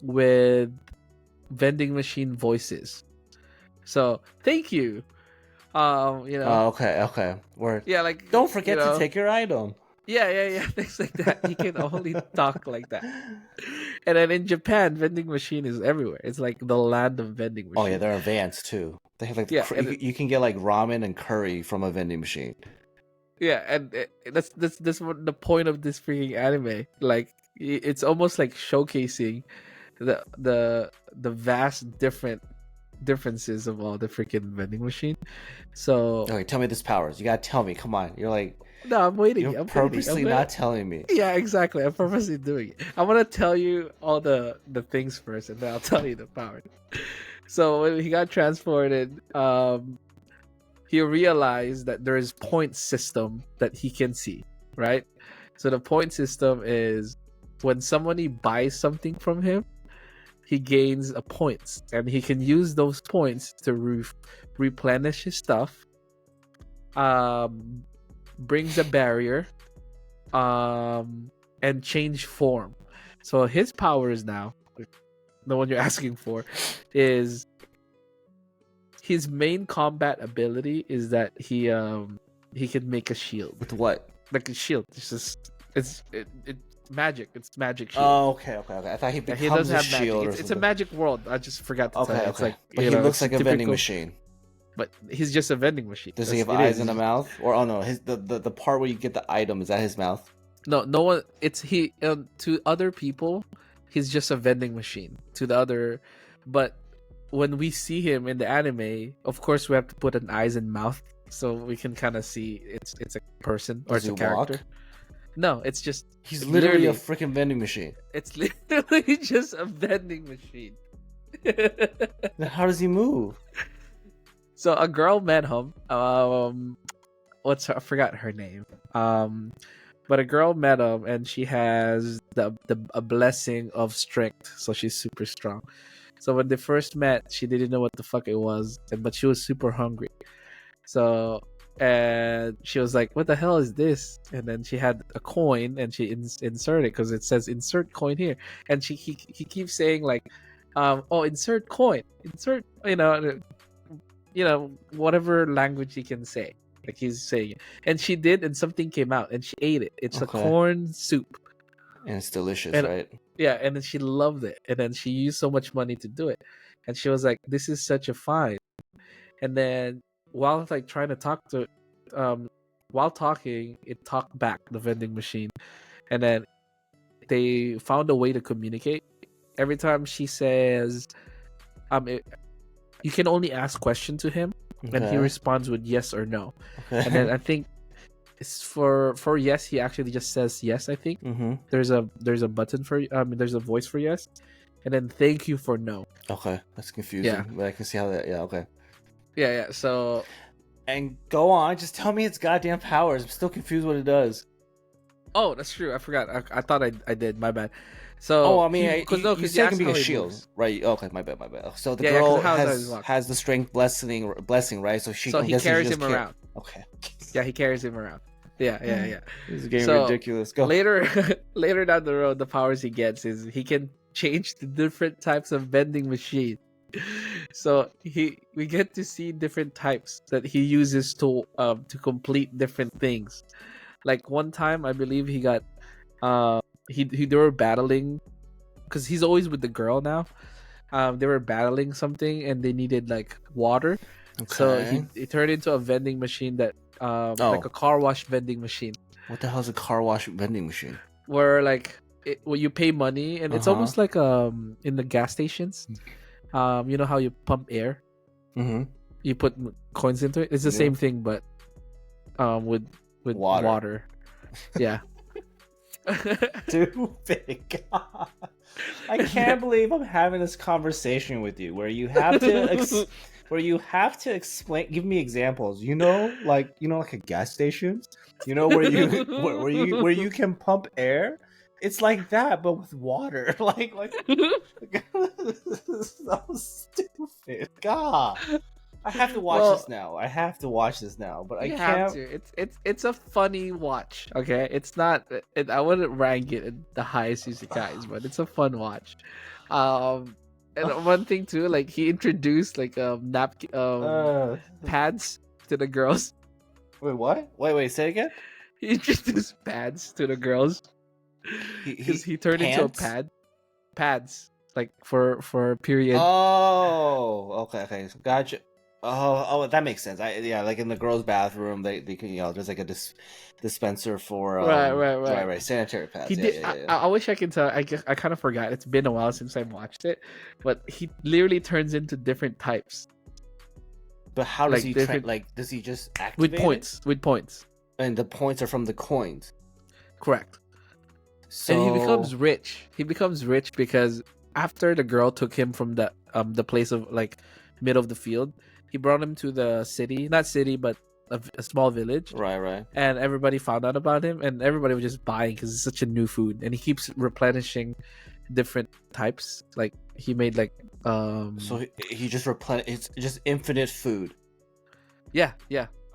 with vending machine voices. So thank you. Okay. Word. Yeah, like, don't forget to take your item. Yeah, things like that. He can only talk like that. And then in Japan, vending machine is everywhere. It's like the land of vending machines. Oh yeah, they're advanced too. They have like you can get like ramen and curry from a vending machine. Yeah, and that's what the point of this freaking anime. Like, it's almost like showcasing the vast differences of all the freaking vending machine. So okay, tell me this powers. You gotta tell me. Come on, you're like. No, I'm waiting. You're purposely not telling me. Yeah, exactly. I'm purposely doing it. I want to tell you all the things first, and then I'll tell you the power. So when he got transported, he realized that there is point system that he can see, right? So the point system is when somebody buys something from him, he gains a points, and he can use those points to replenish his stuff. Brings a barrier, and change form. So his powers now, the one you're asking for, is his main combat ability is that he can make a shield. With what? Like a shield. It's magic. It's magic shield. Oh, okay. I thought he becomes a shield. It's a magic world. I just forgot to tell you. It's like, but he looks like a vending machine. But he's just a vending machine. Does he have eyes in the mouth? Or the part where you get the item, is that his mouth? No one. It's to other people, he's just a vending machine. To the other, but when we see him in the anime, of course we have to put an eyes and mouth so we can kind of see it's a person or it's a character. Walk? No, it's just he's literally a freaking vending machine. It's literally just a vending machine. How does he move? So a girl met him. I forgot her name. But a girl met him, and she has a blessing of strength, so she's super strong. So when they first met, she didn't know what the fuck it was, but she was super hungry. So and she was like, "What the hell is this?" And then she had a coin, and she inserted it because it says "insert coin" here, and he keeps saying like, "Oh, insert coin, insert," whatever language he can say. Like he's saying it. And she did, and something came out, and she ate it. It's a corn soup. And it's delicious, and, right? Yeah, and then she loved it. And then she used so much money to do it. And she was like, this is such a find. And then while like trying to talk to while talking, it talked back, the vending machine. And then they found a way to communicate. Every time she says, you can only ask question to him, and he responds with yes or no. And then I think it's for yes, he actually just says yes. I think there's a button for there's a voice for yes, and then thank you for no. Okay, that's confusing, but I can see how that. Yeah, okay. Yeah. So, and go on. Just tell me its goddamn powers. I'm still confused what it does. Oh, that's true. I forgot. I thought I did. My bad. So, I mean, you said it can be a shield, right? Okay, my bad. So the girl has the strength blessing, right? So he carries him around. Okay. Yeah, he carries him around. Yeah. This is getting ridiculous. Go. Later down the road, the powers he gets is he can change the different types of vending machine. So we get to see different types that he uses to complete different things. Like one time, I believe he got they were battling because he's always with the girl now. They were battling something and they needed like water. Okay. So he turned into a vending machine that like a car wash vending machine. What the hell is a car wash vending machine? Where like you pay money and it's almost like in the gas stations. You know how you pump air? You put coins into it. It's the same thing, but with water. Yeah. Stupid. God. I can't believe I'm having this conversation with you where you have to explain, give me examples. Like a gas station, where you can pump air. It's like that, but with water. Like so stupid. God. I have to watch this now. But I can't. Have to. It's a funny watch. Okay, it's not. I wouldn't rank it in the highest Isekais, but it's a fun watch. And one thing too, like he introduced like pads to the girls. Wait, what? Wait, say it again. He introduced pads to the girls because he turned into a pad. Pads like for period. Oh, okay, gotcha. Oh, that makes sense. Like in the girls' bathroom, they can, there's like a dispenser for right, sanitary pads. He did. I wish I could tell. I kind of forgot. It's been a while since I watched it, but he literally turns into different types. But how does he does he just activate with points? And the points are from the coins. Correct. So and he becomes rich. He becomes rich because after the girl took him from the place of like middle of the field, he brought him to the city, not city, but a small village. Right. And everybody found out about him, and everybody was just buying because it's such a new food. And he keeps replenishing different types. Like he made like So he just it's just infinite food. Yeah.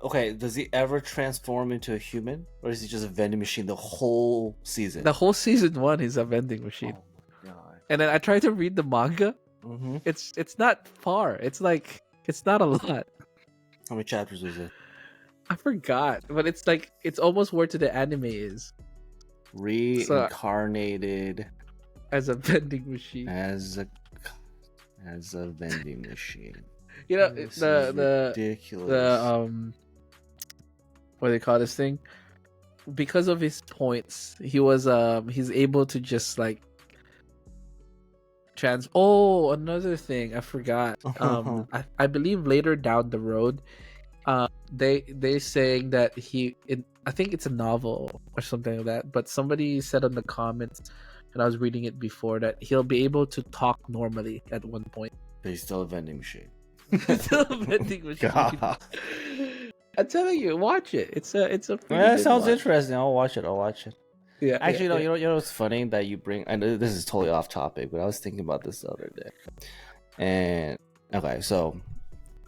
Okay, does he ever transform into a human, or is he just a vending machine the whole season? The whole season 1 is a vending machine. Oh my God. And then I tried to read the manga. It's not far. It's like it's not a lot. How many chapters is it? I forgot, but it's like it's almost where to the anime is. Reincarnated as a vending machine. As a vending machine. The ridiculous. What do they call this thing? Because of his points, he's able to just like another thing I forgot. I believe later down the road, they're saying that I think it's a novel or something like that. But somebody said in the comments, and I was reading it before, that he'll be able to talk normally at one point. But he's still a vending machine. Still a vending machine. God. I'm telling you, watch it. It's a. That sounds interesting. I'll watch it. Yeah. Actually, you know what's funny that you bring. I know this is totally off topic, but I was thinking about this the other day. And okay, so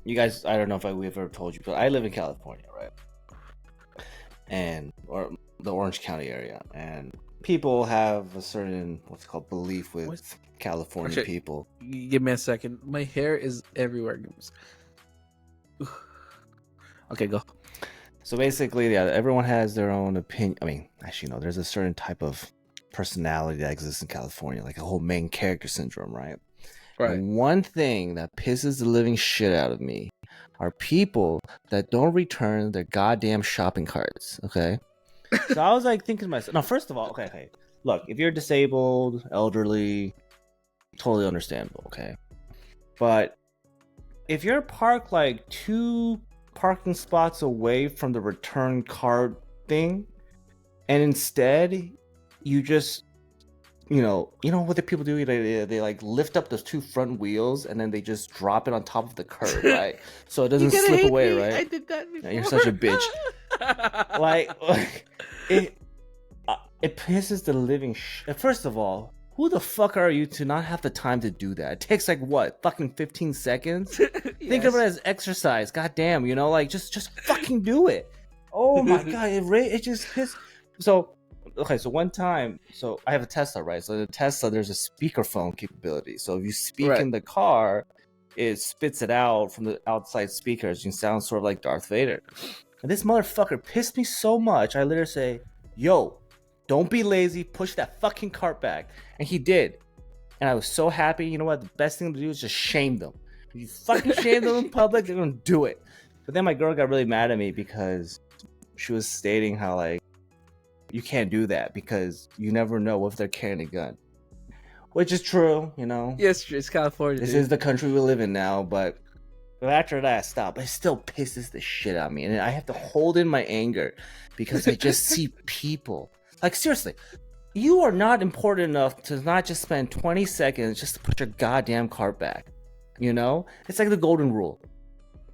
you guys, I don't know if we've ever told you, but I live in California, right? Or the Orange County area, and people have a certain what's called belief with California people. Give me a second. My hair is everywhere. Okay, go. So basically, yeah, everyone has their own opinion. I mean, actually, no, there's a certain type of personality that exists in California, like a whole main character syndrome, right? Right. And one thing that pisses the living shit out of me are people that don't return their goddamn shopping carts. Okay. So I was like thinking to myself, no, first of all, okay. Look, if you're disabled, elderly, totally understandable, okay? But if you're parked like 2 parking spots away from the return cart thing, and instead you just you know what the people do? They like lift up those 2 front wheels and then they just drop it on top of the curb, right? So it doesn't slip away, right? I did that before. You're such a bitch. like it pisses the living First of all, who the fuck are you to not have the time to do that? It takes like what, fucking 15 seconds? Yes. Think of it as exercise. God damn, like just fucking do it. Oh my god, it just pisses. So one time, so I have a Tesla, right? So the Tesla, there's a speakerphone capability. So if you speak in the car, it spits it out from the outside speakers. You sound sort of like Darth Vader. And this motherfucker pissed me so much, I literally say, yo, don't be lazy, push that fucking cart back. And he did. And I was so happy. You know what? The best thing to do is just shame them. If you fucking shame them in public, they're going to do it. But then my girl got really mad at me because she was stating how, like, you can't do that because you never know if they're carrying a gun. Which is true, Yes, it's California. This is the country we live in now, but after that I stopped. It still pisses the shit out of me. And I have to hold in my anger because I just see people. Like, seriously, you are not important enough to not just spend 20 seconds just to put your goddamn cart back. It's like the golden rule.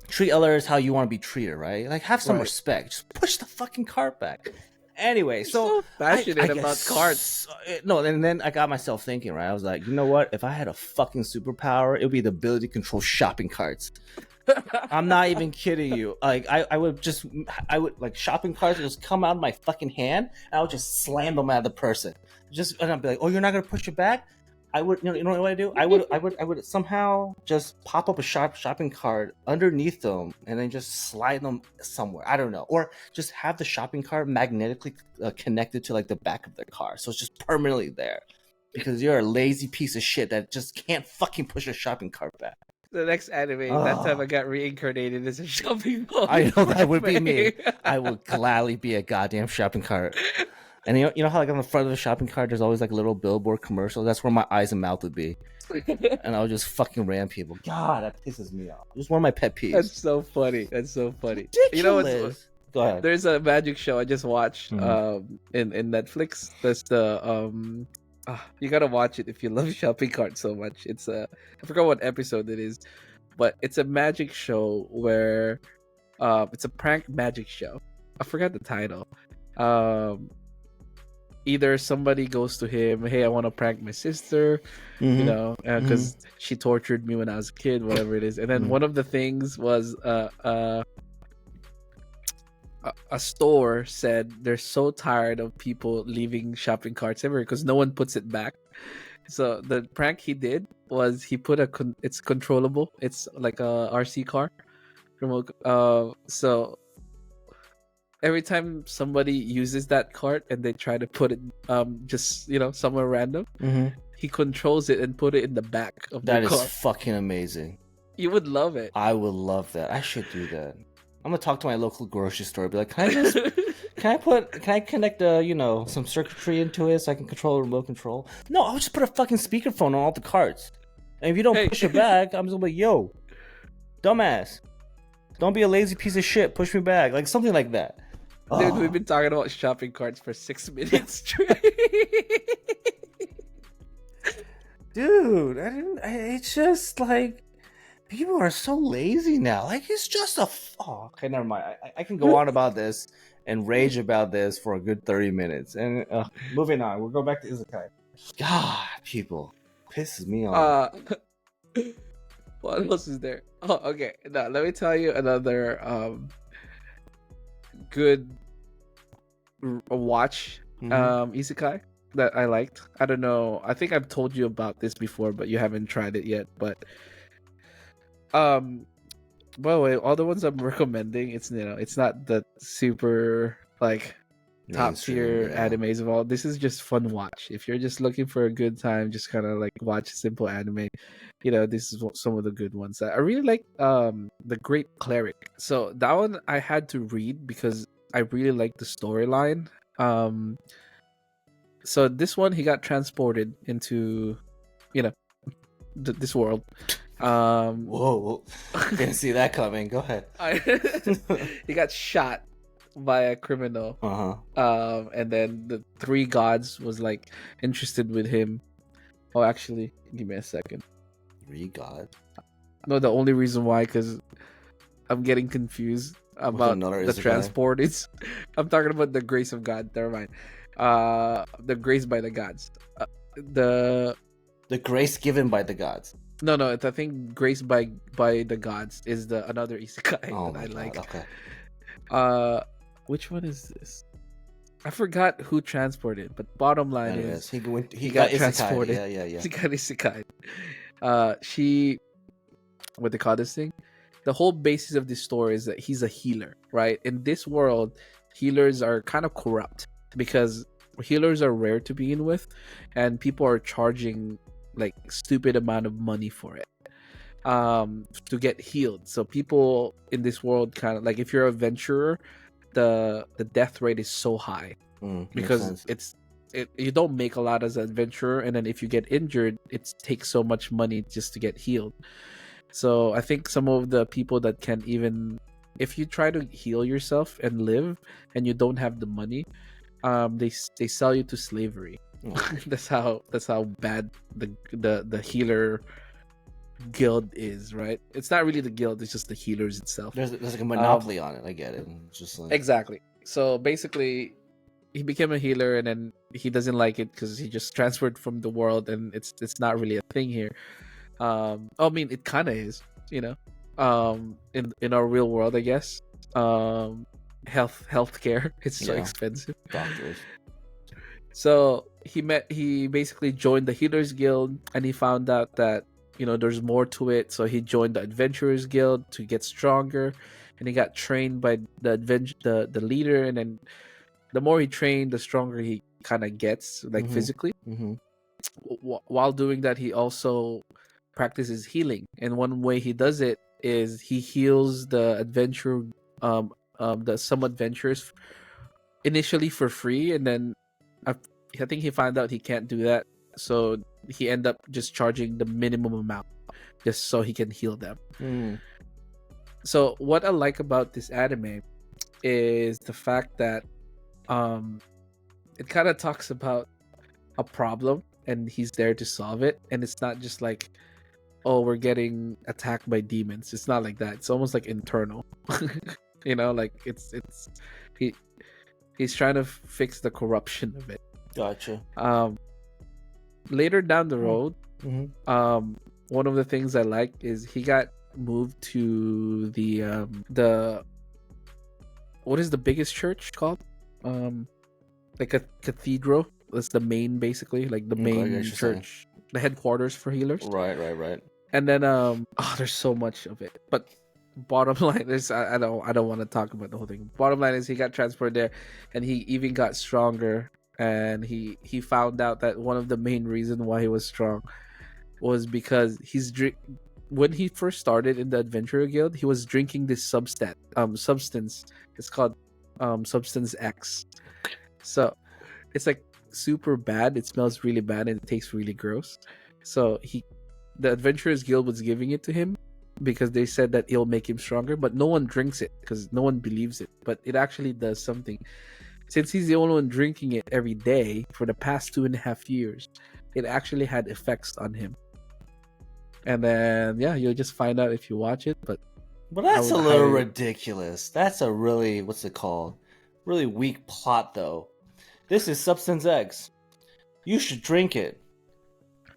Treat others how you want to be treated, right? Like, have some respect. Just push the fucking cart back. Anyway, so passionate about carts. No, and then I got myself thinking, right? I was like, you know what? If I had a fucking superpower, it would be the ability to control shopping carts. I'm not even kidding you. Like, I would like, shopping carts would just come out of my fucking hand, and I would just slam them at the person. And I'd be like, oh, you're not gonna push it back? I would, you know what I do? I would somehow just pop up a shopping cart underneath them and then just slide them somewhere. I don't know, or just have the shopping cart magnetically connected to like the back of their car, so it's just permanently there. Because you're a lazy piece of shit that just can't fucking push a shopping cart back. The next anime, that time I got reincarnated as a shopping mall. I know that would be me. I would gladly be a goddamn shopping cart. And you know how, like, on the front of the shopping cart, there's always like a little billboard commercial? That's where my eyes and mouth would be. And I would just fucking ram people. God, that pisses me off. Just one of my pet peeves. That's so funny. Ridiculous. You know what's... Go ahead. There's a magic show I just watched in Netflix. That's the you gotta watch it if you love shopping carts so much. It's I forgot what episode it is, but it's a magic show where it's a prank magic show. I forgot the title. Either somebody goes to him, hey, I want to prank my sister, because she tortured me when I was a kid, whatever it is. And then one of the things was a store said they're so tired of people leaving shopping carts everywhere because no one puts it back. So the prank he did was he put it's controllable. It's like a RC car remote. So every time somebody uses that cart and they try to put it just somewhere random, he controls it and put it in the back of the car. That is fucking amazing. You would love it. I would love that. I should do that. I'm gonna talk to my local grocery store. Be like, can I connect some circuitry into it so I can control the remote control? No, I'll just put a fucking speakerphone on all the carts. And if you don't push it back, I'm just gonna be like, yo, dumbass, don't be a lazy piece of shit. Push me back, like something like that. Dude, we've been talking about shopping carts for 6 minutes straight. Dude, it's just like, people are so lazy now. Like, it's just okay, never mind. I can go on about this and rage about this for a good 30 minutes. And moving on, we'll go back to Isekai. God, people, pisses me off. What else is there? Oh, okay. Now let me tell you another good watch Isekai that I liked. I don't know. I think I've told you about this before, but you haven't tried it yet. But By the way, all the ones I'm recommending, it's not the super like top tier animes of all. This is just fun watch. If you're just looking for a good time, just kind of like watch simple anime. This is some of the good ones. I really like The Great Cleric. So that one I had to read because I really like the storyline. So this one he got transported into, this world. Whoa! Didn't see that coming. Go ahead. He got shot by a criminal. And then the three gods was like interested with him. Oh, actually, give me a second. Three gods? No, the only reason why, because I'm getting confused about the transport. I'm talking about the grace of God. Never mind. The grace by the gods. The grace given by the gods. No, I think grace by the gods is the another isekai that I like. Okay. Which one is this? I forgot who transported, but bottom line is he got transported. Yeah. He got isekai. What they call this thing? The whole basis of this story is that he's a healer, right? In this world, healers are kind of corrupt because healers are rare to begin with, and people are charging like stupid amount of money for it to get healed. So people in this world kind of like, if you're a adventurer, the death rate is so high because you don't make a lot as an adventurer, and then if you get injured, it takes so much money just to get healed. So I think some of the people that can't even, if you try to heal yourself and live and you don't have the money, they sell you to slavery. That's how bad the healer guild is, right? It's not really the guild, it's just the healers itself. There's like a monopoly on it. I get it. It's just like... Exactly. So basically he became a healer, and then he doesn't like it because he just transferred from the world, and it's not really a thing here. I mean, it kind of is, in our real world, I guess. Healthcare, it's so expensive. Doctors. So he basically joined the Healers Guild, and he found out that there's more to it. So he joined the Adventurers Guild to get stronger, and he got trained by the leader. And then the more he trained, the stronger he kind of gets, like physically. While doing that, he also practices healing, and one way he does it is he heals the some adventurers initially for free, and then I think he found out he can't do that, so he ended up just charging the minimum amount just so he can heal them. So what I like about this anime is the fact that it kind of talks about a problem and he's there to solve it, and it's not just like, oh, we're getting attacked by demons. It's not like that. It's almost like internal. Like he's trying to fix the corruption of it. Gotcha. Later down the road, one of the things I like is he got moved to the what is the biggest church called? Like a cathedral. That's the main, basically, like the main church, the headquarters for healers. Right. And then there's so much of it, but bottom line is I don't want to talk about the whole thing. Bottom line is he got transported there, and he even got stronger, and he found out that one of the main reasons why he was strong was because when he first started in the Adventurer Guild, he was drinking this substance. It's called Substance X. So it's like super bad. It smells really bad and it tastes really gross. So the Adventurers Guild was giving it to him because they said that it'll make him stronger, but no one drinks it because no one believes it. But it actually does something. Since he's the only one drinking it every day for the past 2.5 years, it actually had effects on him. And then you'll just find out if you watch it. But that's a little ridiculous. That's a really, what's it called? Really weak plot, though. This is Substance X. You should drink it.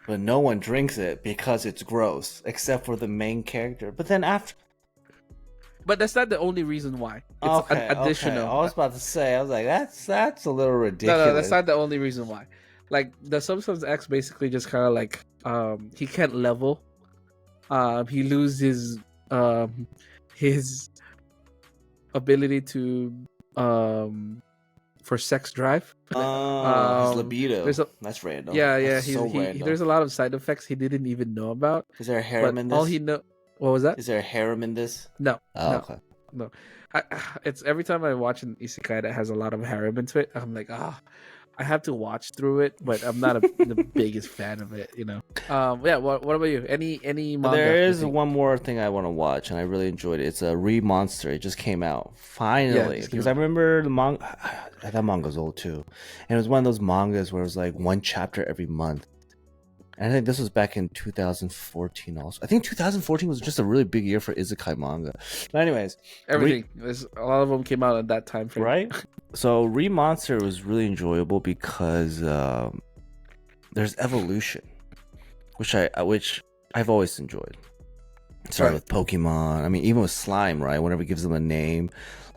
But no one drinks it because it's gross, except for the main character. But then after... But that's not the only reason why. It's additional. Okay. I was about to say, I was like, that's a little ridiculous. No, that's not the only reason why. Like, the Substance X basically just kind of like, he can't level. He loses his ability to for sex drive. His libido. That's random. Yeah, That's so random. There's a lot of side effects he didn't even know about. Is there a harem in this? All he know. What was that? Is there a harem in this? No. Oh, no. okay. No. It's every time I watch an isekai that has a lot of harem into it, I'm like, I have to watch through it, but I'm not the biggest fan of it, you know. Yeah. What about you? Any manga? There is one more thing I want to watch, and I really enjoyed it. It's a Monster. It just came out finally because I remember the manga. That manga's old too, and it was one of those mangas where it was like one chapter every month. And I think this was back in 2014 also. I think 2014 was just a really big year for isekai manga. But anyways. Everything. A lot of them came out at that time frame. Right? So Monster was really enjoyable because there's evolution, which I've always enjoyed. It started with Pokemon. I mean, even with slime, right? Whenever it gives them a name,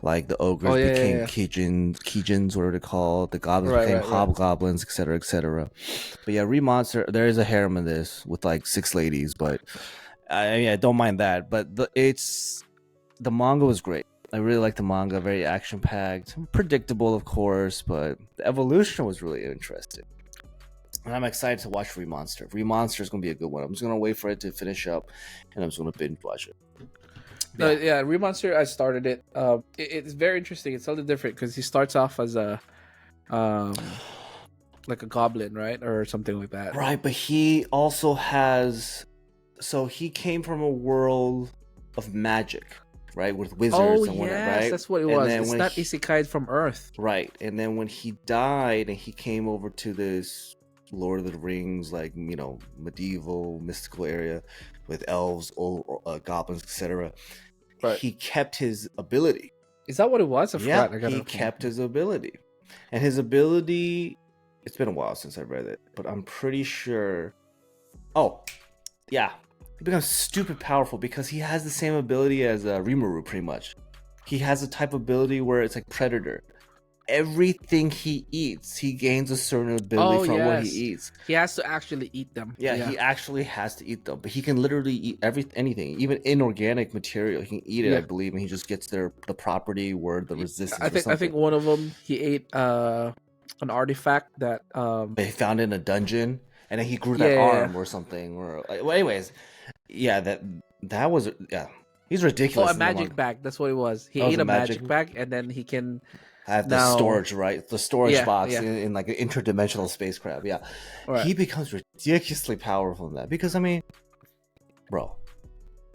like the ogres became Kijins, what are they called? The goblins became hobgoblins, etc., etc. But yeah, Monster, there is a harem in this with like 6 ladies, but I don't mind that. But the manga was great. I really liked the manga, very action packed, predictable, of course, but the evolution was really interesting. And I'm excited to watch Monster. Monster is going to be a good one. I'm just going to wait for it to finish up, and I'm just going to binge watch it. Yeah, Monster, I started it. It's very interesting. It's a little different because he starts off as a like a goblin, right, or something like that. Right, but he also has. So he came from a world of magic, right, with wizards and whatnot, right? That's what it was. It's not isekai from Earth, right? And then when he died, and he came over to this Lord of the Rings, like, you know, medieval mystical area with elves, goblins, etc. Right. He kept his ability. Is that what it was? He kept his ability, and his ability. It's been a while since I read it, but I'm pretty sure. Oh, yeah, he becomes stupid powerful because he has the same ability as Rimuru, pretty much. He has a type of ability where it's like Predator. Everything he eats, he gains a certain ability from what he eats. He has to actually eat them. Yeah, he actually has to eat them. But he can literally eat anything, even inorganic material. He can eat it, I believe, and he just gets the property where the resistance. I think one of them he ate an artifact that they found in a dungeon, and then he grew that arm or something. Or well, anyways, that was he's ridiculous. Oh, a magic bag. That's what it was. He ate a magic bag, and then he can. Have the storage, right? The storage box in like an interdimensional spacecraft. Yeah. Right. He becomes ridiculously powerful in that. Because, I mean, bro,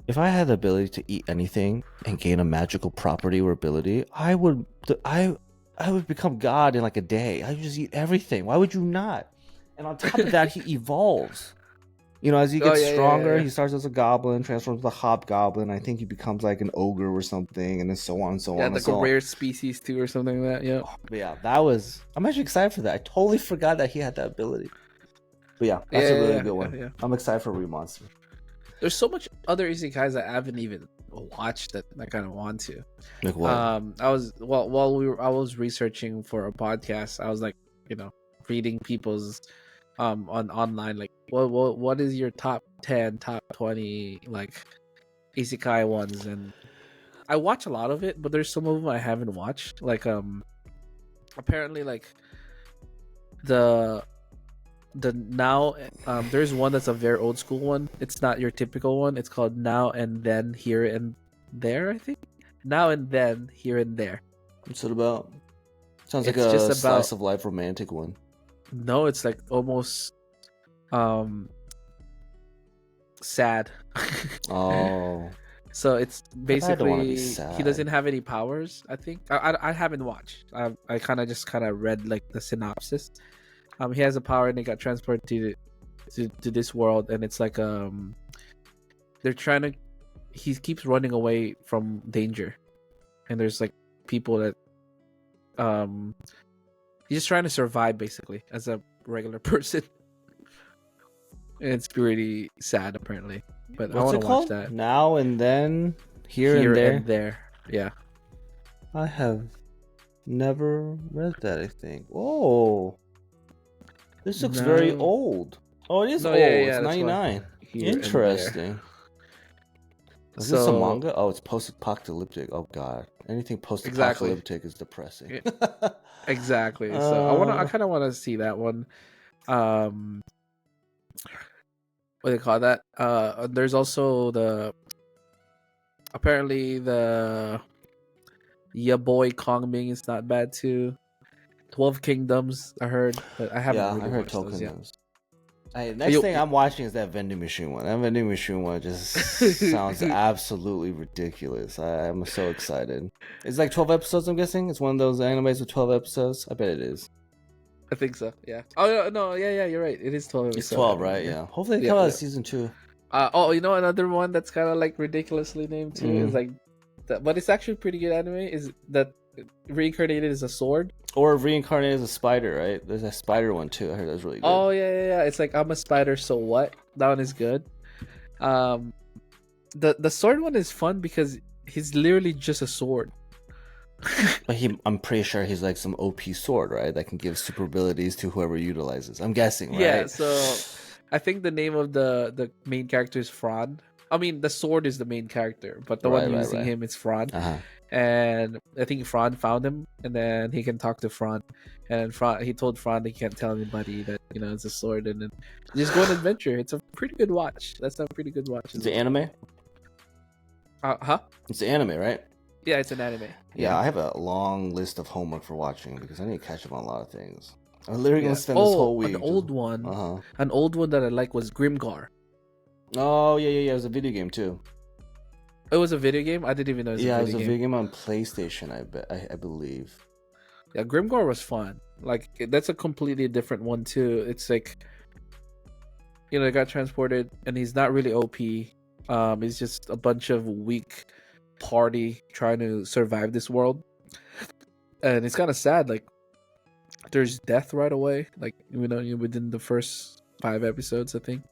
if I had the ability to eat anything and gain a magical property or ability, I would become God in like a day. I would just eat everything. Why would you not? And on top of that, he evolves. You know, as he gets stronger, he starts as a goblin, transforms to a hobgoblin. I think he becomes like an ogre or something, and then so on and so on. Yeah, like a rare species too, or something like that. Yeah. But yeah, I'm actually excited for that. I totally forgot that he had that ability. But yeah, that's a really good one. Yeah. I'm excited for Monster. There's so much other isekais that I haven't even watched that I kind of want to. Like what? I was researching for a podcast. I was like, you know, reading people's on online, like what is your top 10, top 20 like isekai ones, and I watch a lot of it, but there's some of them I haven't watched. Like apparently like the now there's one that's a very old school one. It's not your typical one. It's called Now and Then Here and There, I think. Now and Then Here and There. What's it about? Sounds like a slice of life romantic one. No, it's like almost sad. Oh. So it's basically he doesn't have any powers, I think. I haven't watched. I kind of read like the synopsis. He has a power and he got transported to this world, and it's like they're trying to he keeps running away from danger. And there's like people that he's just trying to survive basically as a regular person. And it's pretty sad apparently. But I want to watch that. Now and Then Here and There. Yeah. I have never read that, I think. Whoa. This looks very old. Oh, it is old. Yeah, it's 99. Interesting. Is this a manga? Oh, it's post-apocalyptic. Oh god, anything post-apocalyptic is depressing. Exactly. So I kind of want to see that one. What do they call that? There's also apparently the Ya Boy Kongming is not bad too. 12 Kingdoms, I heard, but I haven't really watched those yet. Next thing I'm watching is that vending machine one. That vending machine one just sounds absolutely ridiculous. I'm so excited. It's like 12 episodes, I'm guessing? It's one of those animes with 12 episodes? I bet it is. I think so, yeah. Oh, no, yeah, you're right. It is 12 episodes. It's 12, right? Yeah. Hopefully they come out season 2. You know, another one that's kind of like ridiculously named too is like, but it's actually pretty good anime. Is that Reincarnated is a sword? Or Reincarnated as a spider, right? There's a spider one too. I heard that's really good. Oh yeah. It's like I'm a spider, so what? That one is good. The sword one is fun because he's literally just a sword. But I'm pretty sure he's like some OP sword, right? That can give super abilities to whoever utilizes. I'm guessing, right? Yeah. So I think the name of the main character is Fran. I mean, the sword is the main character, but the one using him is Fran. And I think Fran found him, and then he can talk to Fran. And he told Fran he can't tell anybody that it's a sword, and then just go on an adventure. It's a pretty good watch. That's a pretty good watch. It's an anime. It's an anime, right? Yeah, it's an anime. Yeah, I have a long list of homework for watching because I need to catch up on a lot of things. I'm literally gonna spend this whole week. An old one that I like was Grimgar. Oh yeah. It was a video game too. It was a video game? I didn't even know it was a video game. Yeah, it was a video game on PlayStation, I believe. Yeah, Grimgar was fun. Like, that's a completely different one too. It's like, it got transported, and he's not really OP. He's just a bunch of weak party trying to survive this world. And it's kind of sad. Like, there's death right away. Like, within the first 5 episodes, I think.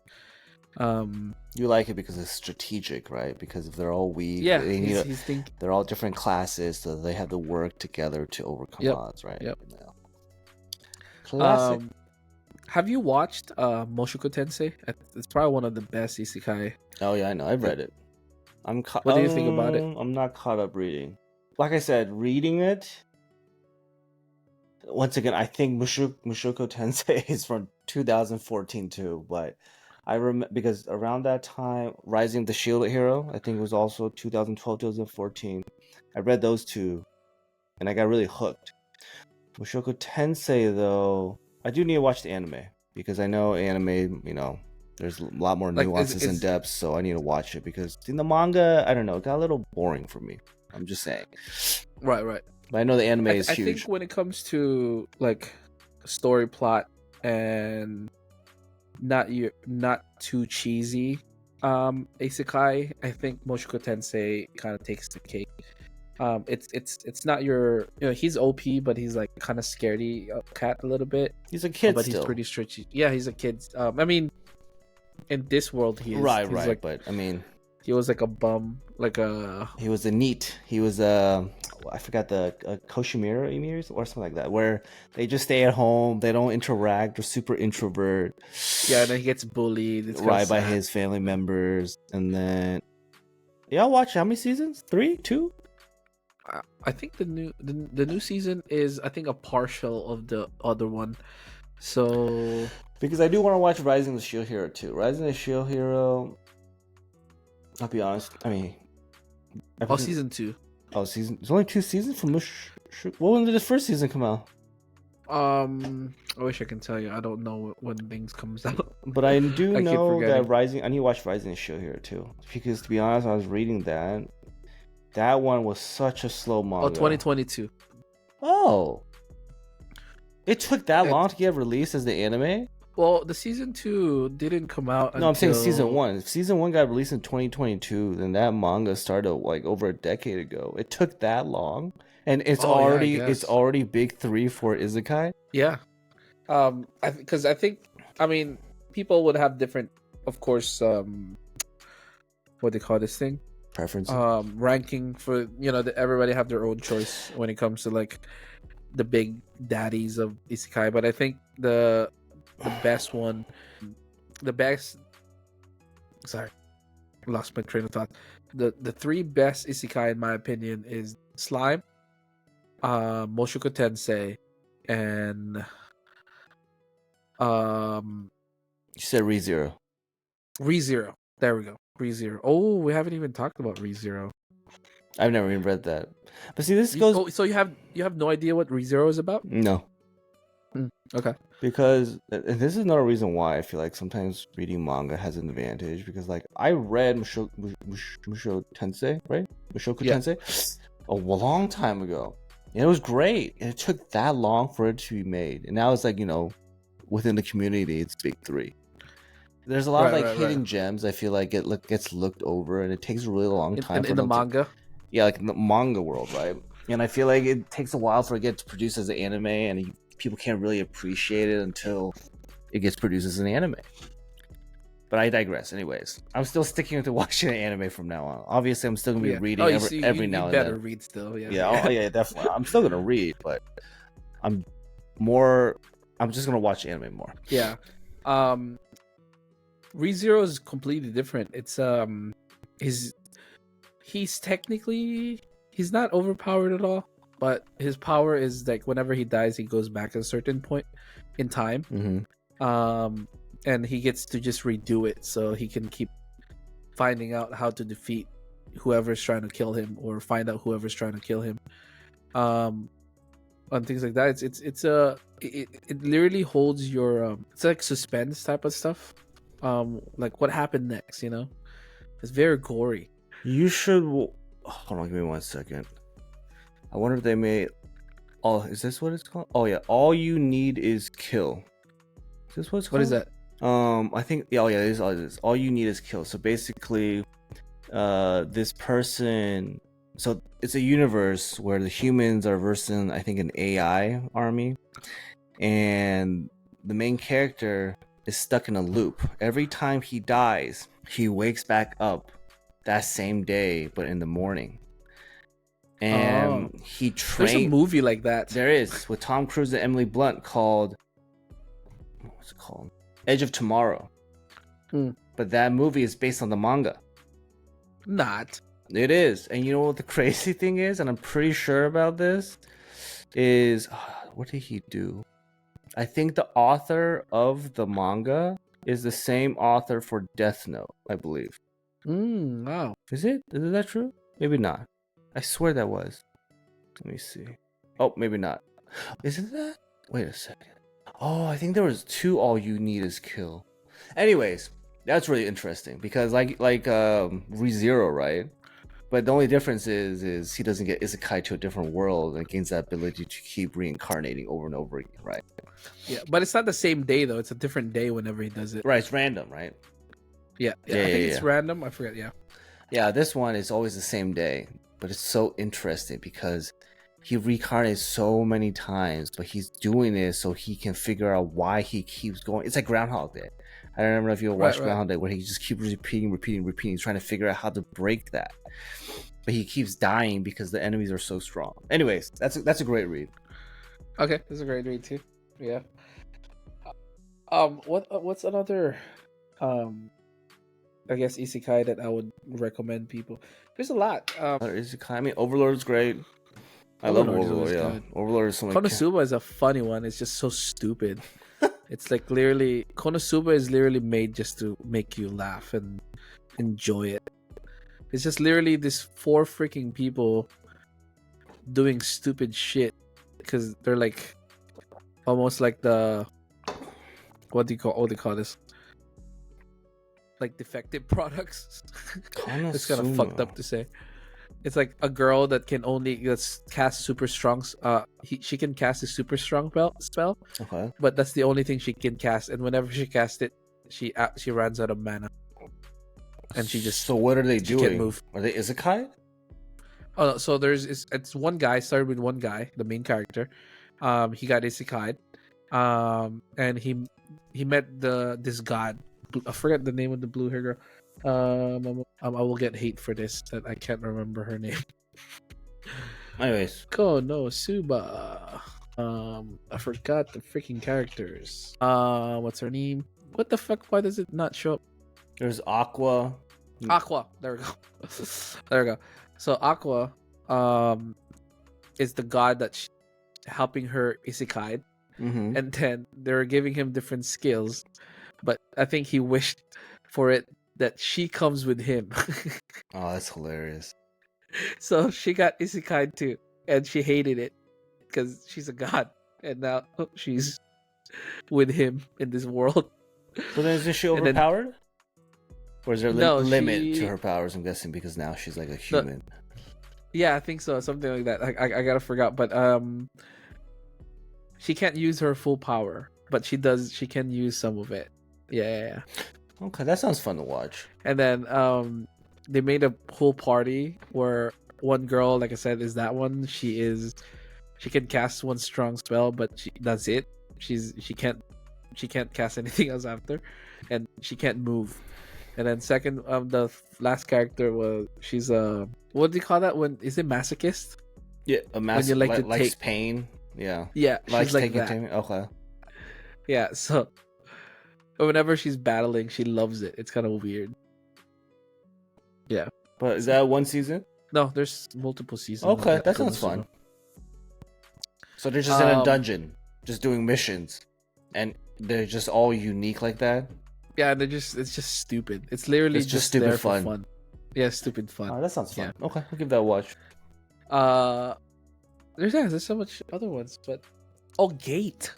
You like it because it's strategic, right? Because if they're all weak, they're all different classes, so they have to work together to overcome odds, right? Yep. Yeah. Classic. Have you watched Mushoku Tensei? It's probably one of the best isekai. Oh yeah, I know. I've read it. What do you think about it? I'm not caught up reading. Like I said, reading it. Once again, I think Mushoku Tensei is from 2014 too, but I remember because around that time, Rising of the Shield Hero, I think it was also 2012, 2014. I read those two, and I got really hooked. Mushoku Tensei, though, I do need to watch the anime because I know anime, there's a lot more nuances and depths, so I need to watch it because in the manga, I don't know, it got a little boring for me. I'm just saying. Right. But I know the anime is huge. I think when it comes to like story plot and not too cheesy isekai, I think Mushoku Tensei kind of takes the cake. It's not your he's OP, but he's like kind of scaredy cat a little bit. He's a kid, but still. He's pretty strategic. Yeah, he's a kid. I mean, in this world he is right. Like, but I mean, he was like a bum, he was a NEET. He was I forgot the Koshimira Emirs or something like that, where they just stay at home, they don't interact, they're super introvert. Yeah, and then he gets bullied. By his family members, and then I'll watch how many seasons? 3, 2? I think the new season is I think a partial of the other one. So because I do want to watch Rising of the Shield Hero too. Rising of the Shield Hero, I'll be honest. I mean, season 2. Oh, season. There's only 2 seasons from when did the first season come out? I wish I can tell you. I don't know when things comes out. But I do know that Rising. I need to watch Rising of the Shield Hero too, because to be honest, I was reading that. That one was such a slow manga. 2022. Oh. It took that long to get released as the anime? Well, the season 2 didn't come out No, I'm saying season 1. If season 1 got released in 2022, then that manga started like over a decade ago. It took that long? And it's already big 3 for Isekai? Yeah. Because I think, people would have different, of course, what they call this thing? Preference. Ranking for, everybody have their own choice when it comes to like the big daddies of Isekai. But I think the best one, lost my train of thought. The three best isekai in my opinion is Slime, Mushoku Tensei, and You said ReZero. ReZero. There we go. ReZero. Oh, we haven't even talked about ReZero. I've never even read that. But see, this goes. Oh, so you have no idea what ReZero is about? No. Okay. Because, and this is another reason why I feel like sometimes reading manga has an advantage. Because, like, I read Mushoku Tensei, right? Mushoku Tensei a long time ago. And it was great. And it took that long for it to be made. And now it's like, you know, within the community, it's big three. There's a lot of hidden gems. I feel like it gets looked over, and it takes a really long time in the manga. Like in the manga world, right? And I feel like it takes a while for it to get produced as an anime, and people can't really appreciate it until it gets produced as an anime. But I digress. Anyways, I'm still sticking to watching an anime from now on. Obviously, I'm still gonna be reading every now and then. You better read still, yeah. Yeah, definitely. I'm still gonna read, but I'm just gonna watch anime more. Yeah. ReZero is completely different. It's he's technically not overpowered at all, but his power is like whenever he dies, he goes back at a certain point in time. Mm-hmm. And he gets to just redo it, so he can keep finding out how to defeat whoever's trying to kill him, or find out whoever's trying to kill him. And things like that. It literally holds your it's like suspense type of stuff. Like what happened next, you know? It's very gory. You should hold on, give me 1 second. I wonder if they made is this what it's called? Oh yeah, All You Need Is Kill. Is this what it's called? What is that? I think it is All You Need Is Kill. So basically this person, so it's a universe where the humans are versus, I think, an AI army, and the main character is stuck in a loop. Every time he dies, he wakes back up that same day, but in the morning. And he trained. There's a movie like that. There is, with Tom Cruise and Emily Blunt, called, what's it called? Edge of Tomorrow. But that movie is based on the manga. Not. It is. And you know what the crazy thing is, and I'm pretty sure about this, is what did he do? I think the author of the manga is the same author for Death Note, I believe. Wow. Is that true? Maybe not. I swear that was. Let me see. Oh, maybe not. Isn't that? Wait a second. Oh, I think there was 2 All You Need Is Kill. Anyways, that's really interesting because like ReZero, right? But the only difference is he doesn't get isekai to a different world and gains that ability to keep reincarnating over and over again, right? Yeah, but it's not the same day though. It's a different day whenever he does it. Right, it's random, right? Yeah, I think it's random. I forget. Yeah, this one is always the same day, but it's so interesting because he reincarnates so many times, but he's doing it so he can figure out why he keeps going. It's like Groundhog Day. I don't remember if you watched Groundhog Day, where he just keeps repeating, trying to figure out how to break that. But he keeps dying because the enemies are so strong. Anyways, that's a great read. Okay, that's a great read too. Yeah. What's another I guess isekai that I would recommend people? There's a lot. Isekai. I mean, Overlord is great. I love Overlord. Yeah, good. Overlord is so much. Konosuba is a funny one. It's just so stupid. It's like literally Konosuba is literally made just to make you laugh and enjoy it. It's just literally this 4 freaking people doing stupid shit because they're like almost like the what do you call this? Like defective products. It's kind of fucked up to say. It's like a girl that can only cast super strong. She can cast a super strong spell. Okay. But that's the only thing she can cast, and whenever she casts it, she runs out of mana. And she just. So what are they doing? Can't move. Are they isekai? Oh, so it's one guy. Started with one guy, the main character. He got isekai, and he met this god. I forget the name of the blue hair girl. I will get hate for this that I can't remember her name. Anyways, Konosuba. I forgot the freaking characters. What's her name? What the fuck? Why does it not show up? There's Aqua. Aqua. There we go. There we go. So Aqua, is the god that's helping her isekai, and then they're giving him different skills, but I think he wished for it that she comes with him. Oh, that's hilarious. So she got isekai too, and she hated it because she's a god, and now she's with him in this world. So then isn't she overpowered? Or is there a limit to her powers, I'm guessing, because now she's like a human. Yeah, I think so. Something like that. I gotta forget, but she can't use her full power, but she does. She can use some of it. Yeah. Okay, that sounds fun to watch. And then they made a whole party where one girl, like I said, is that one. She can cast one strong spell, but that's it. She can't cast anything else after, and she can't move. And then second, the last character was she's a what do you call that? When is it masochist? Yeah, a masochist. When you likes take pain. Yeah. Yeah, likes she's like taking that. Pain. Okay. Yeah, so whenever she's battling, she loves it. It's kind of weird. Yeah. But is that one season? No, there's multiple seasons. Okay, that sounds fun. So they're just in a dungeon, just doing missions, and they're just all unique like that. Yeah, it's just stupid. It's literally just stupid there fun. For fun. Yeah, stupid fun. Oh, that sounds fun. Yeah. Okay, I'll give that a watch. There's so much other ones, but Gate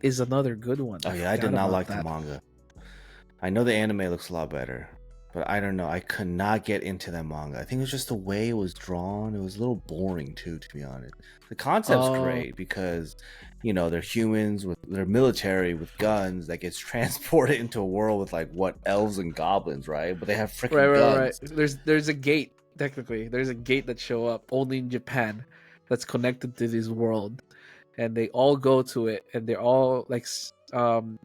is another good one. Oh yeah, I did not like the manga. I know the anime looks a lot better, but I don't know. I could not get into that manga. I think it was just the way it was drawn. It was a little boring too, to be honest. The concept's great because, they're humans they're military with guns that gets transported into a world with elves and goblins, right? But they have freaking guns. Right. There's a gate. Technically, there's a gate that show up only in Japan that's connected to this world, and they all go to it, and they're all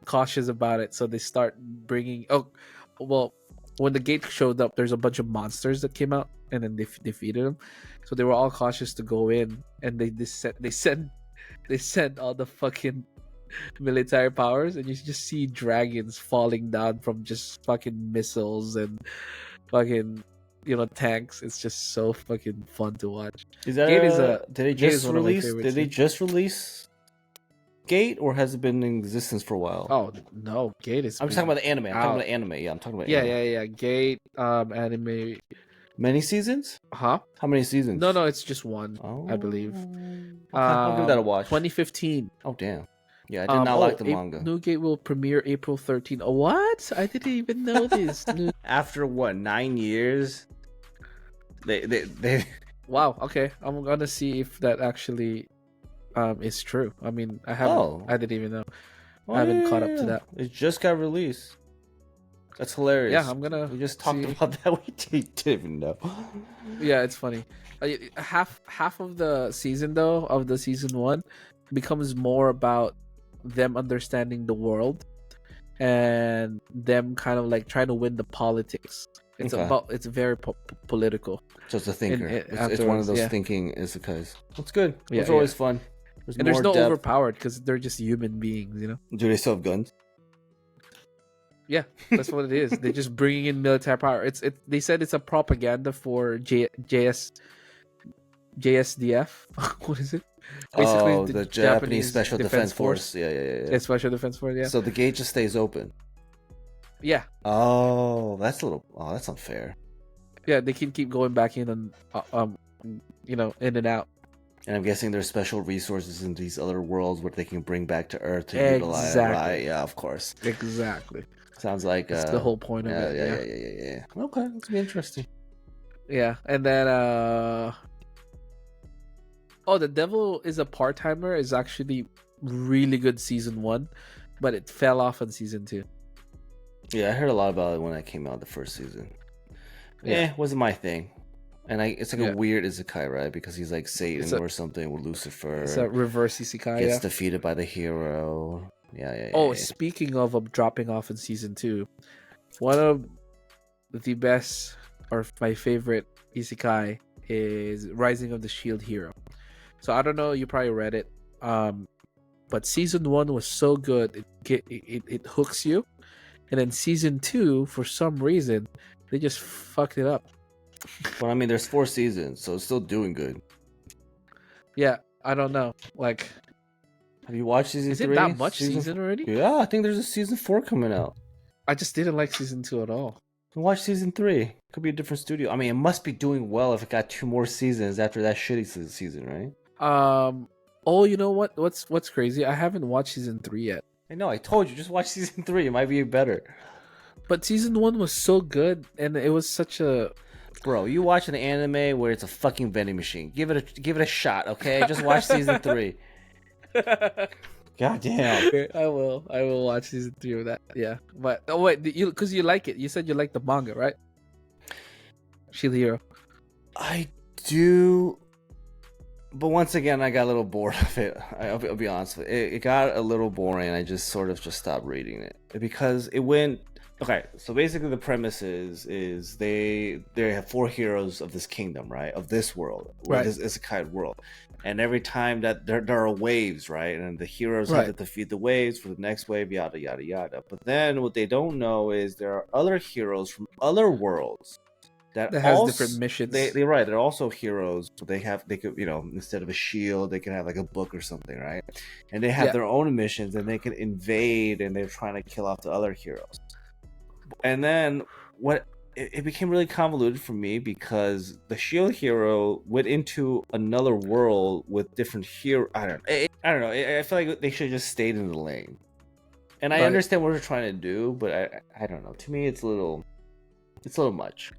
cautious about it. So they start bringing. When the gate showed up, there's a bunch of monsters that came out, and then they defeated them. So they were all cautious to go in, and they send all the fucking military powers, and you just see dragons falling down from just fucking missiles and fucking tanks. It's just so fucking fun to watch. Is that did they just release Gate, or has it been in existence for a while? Oh no, Gate is. I'm talking about the anime. I'm talking about anime. Yeah, I'm talking about. Yeah. Gate, anime. Many seasons? Huh? How many seasons? No, it's just one. I believe. I'll give that a watch. 2015. Oh damn. Yeah, I did not like the manga. New Gate will premiere April 13th. Oh, what? I didn't even know this. After what, 9 years? They. Wow. Okay, I'm gonna see if that actually is true. I mean, I haven't. I didn't even know. I haven't caught up to that. It just got released. That's hilarious. Yeah, We just talked about that. We didn't even know. Yeah, it's funny. Half of the season though, of the season 1, becomes more about them understanding the world and them kind of trying to win the politics. It's very political. So it's a thinker. It's one of those thinking isekais. That's good. It's always fun. There's no overpowered because they're just human beings, Do they still have guns? Yeah, that's what it is. They're just bringing in military power. They said it's a propaganda for JSDF. What is it? Basically, the Japanese Special Defense Force. Yeah. Special Defense Force. Yeah. So the gate just stays open. Yeah. Oh, that's unfair. Yeah, they can keep going back in and in and out. And I'm guessing there's special resources in these other worlds where they can bring back to Earth to utilize. Right? Yeah, of course. Exactly. Sounds like that's the whole point of it. Yeah. Okay, that's be interesting. Yeah, and then The Devil is a Part-Timer is actually really good season 1, but it fell off in season 2. Yeah, I heard a lot about it when I came out the first season. Yeah, wasn't my thing. And it's like a weird isekai, right? Because he's like Satan or something with Lucifer. It's a reverse isekai. Gets defeated by the hero. Yeah. Speaking of dropping off in season 2, one of the best or my favorite isekai is Rising of the Shield Hero. So I don't know, you probably read it, but season 1 was so good, it hooks you, and then season 2, for some reason, They just fucked it up. But I mean, there's 4 seasons, so it's still doing good. Yeah, I don't know. Like, have you watched season 3? Is it that much season already? Yeah, I think there's a season 4 coming out. I just didn't like season 2 at all. Watch season 3. Could be a different studio. I mean, it must be doing well if it got 2 more seasons after that shitty season, right? Oh, you know what? What's crazy? I haven't watched season 3 yet. I know. I told you, just watch season 3. It might be better. But season 1 was so good, and it was such a. Bro, you watch an anime where it's a fucking vending machine. Give it a shot, okay? Just watch season 3. God damn. Okay, I will watch season 3 of that. Yeah, but wait, because you like it. You said you like the manga, right? Shield Hero. I do, but once again, I got a little bored of it. I'll be honest with it. It got a little boring. I just sort of stopped reading it because it went. Okay, so basically the premise is they have 4 heroes of this kingdom, right? Of this world, right? This Isekai world, and every time that there are waves, right? And the heroes have to defeat the waves for the next wave, yada yada yada. But then what they don't know is there are other heroes from other worlds that has different missions. They're right. They're also heroes. They could, instead of a shield, they can have like a book or something, right? And they have their own missions, and they can invade, and they're trying to kill off the other heroes. And then it became really convoluted for me because the shield hero went into another world with different hero. I don't know. I feel like they should have just stayed in the lane. And I understand what they're trying to do, but I don't know. To me, it's a little much.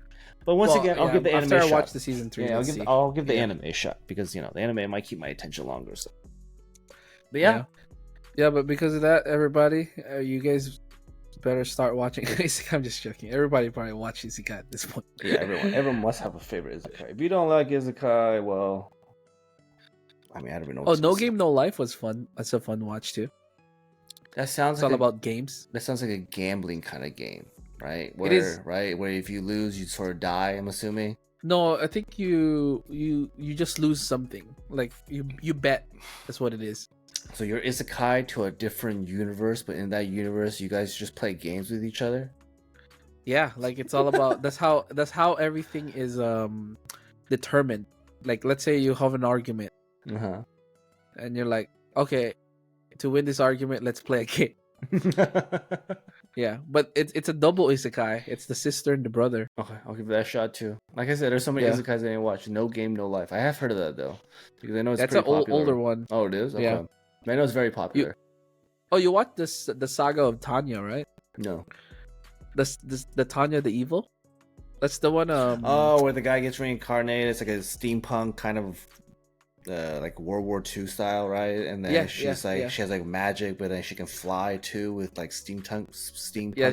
But once again, I'll give the anime a shot. After I watch the season 3, I'll give the anime a shot because the anime might keep my attention longer. So, but yeah, but because of that, everybody, you guys better start watching Isekai. I'm just joking. Everybody probably watches Isekai at this point. Yeah, everyone must have a favorite Isekai. If you don't like Isekai, well, I mean, I don't even know. Oh, No Game No Life was fun. That's a fun watch too. That sounds. It's all about games. That sounds like a gambling kind of game. Right? Where, it is right where if you lose, you sort of die. I'm assuming. No, I think you just lose something. Like you bet. That's what it is. So you're isekai to a different universe, but in that universe, you guys just play games with each other. Yeah, like it's all about. that's how everything is determined. Like, let's say you have an argument, and you're like, okay, to win this argument, let's play a game. Yeah, but it's a double isekai. It's the sister and the brother. Okay, I'll give that a shot too. Like I said, there's so many isekais I didn't watch. No Game, No Life. I have heard of that though, because I know it's that's pretty an popular. Older one. Oh, it is. Okay. Yeah, I know it's very popular. You watched the saga of Tanya, right? No. The Tanya the Evil. That's the one. Where the guy gets reincarnated. It's like a steampunk kind of. Like World War II style, right? And then she has like magic, but then she can fly too with like steampunk. Yeah,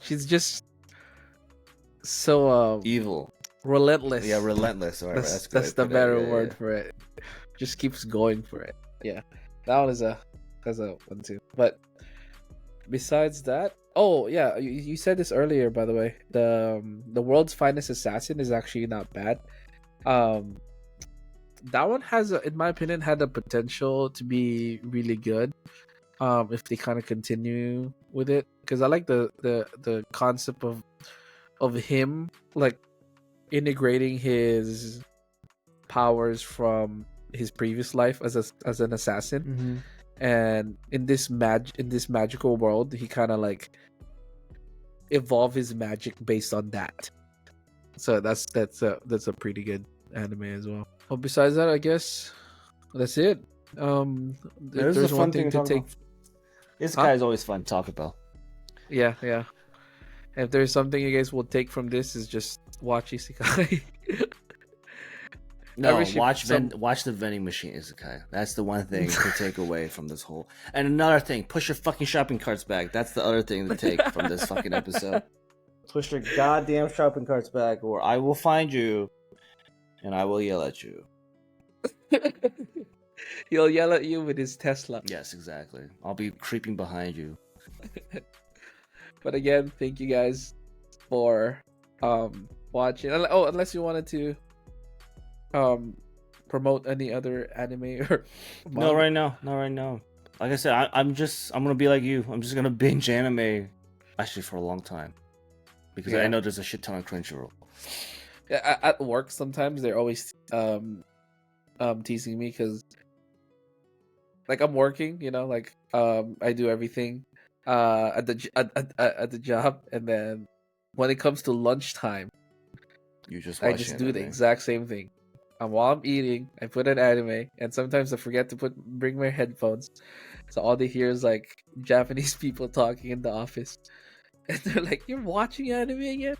she's just so evil, relentless. Yeah, relentless. All right, that's the better word for it. Just keeps going for it. Yeah, that one is a one too. But besides that, oh yeah, you said this earlier, by the way. The World's Finest Assassin is actually not bad. That one has, in my opinion, had the potential to be really good. If they kind of continue with it, because I like the concept of him like integrating his powers from his previous life as an assassin, and in this magical world, he kind of like evolve his magic based on that. So that's a pretty good anime as well. Well, besides that, I guess that's it. There's one thing to take. Isekai is always fun to talk about. Yeah. If there's something you guys will take from this, is just watch Isekai. No, watch the vending machine Isekai. That's the one thing to take away from this whole. And another thing, push your fucking shopping carts back. That's the other thing to take from this fucking episode. Push your goddamn shopping carts back, or I will find you, and I will yell at you. He'll yell at you with his Tesla. Yes, exactly. I'll be creeping behind you. But again, thank you guys for watching. Oh, unless you wanted to promote any other anime or manga. Not right now. Like I said, I'm gonna be like you. I'm just gonna binge anime Actually, for a long time, because Yeah. I know there's a shit ton of Crunchyroll. Yeah, at work sometimes they're always teasing me because like I'm working, like I do everything at the job, and then when it comes to lunchtime, You just I watch just anime. do the exact same thing. While I'm eating, I put an anime, and sometimes I forget to bring my headphones, so all they hear is like Japanese people talking in the office, and they're like, "You're watching anime again?"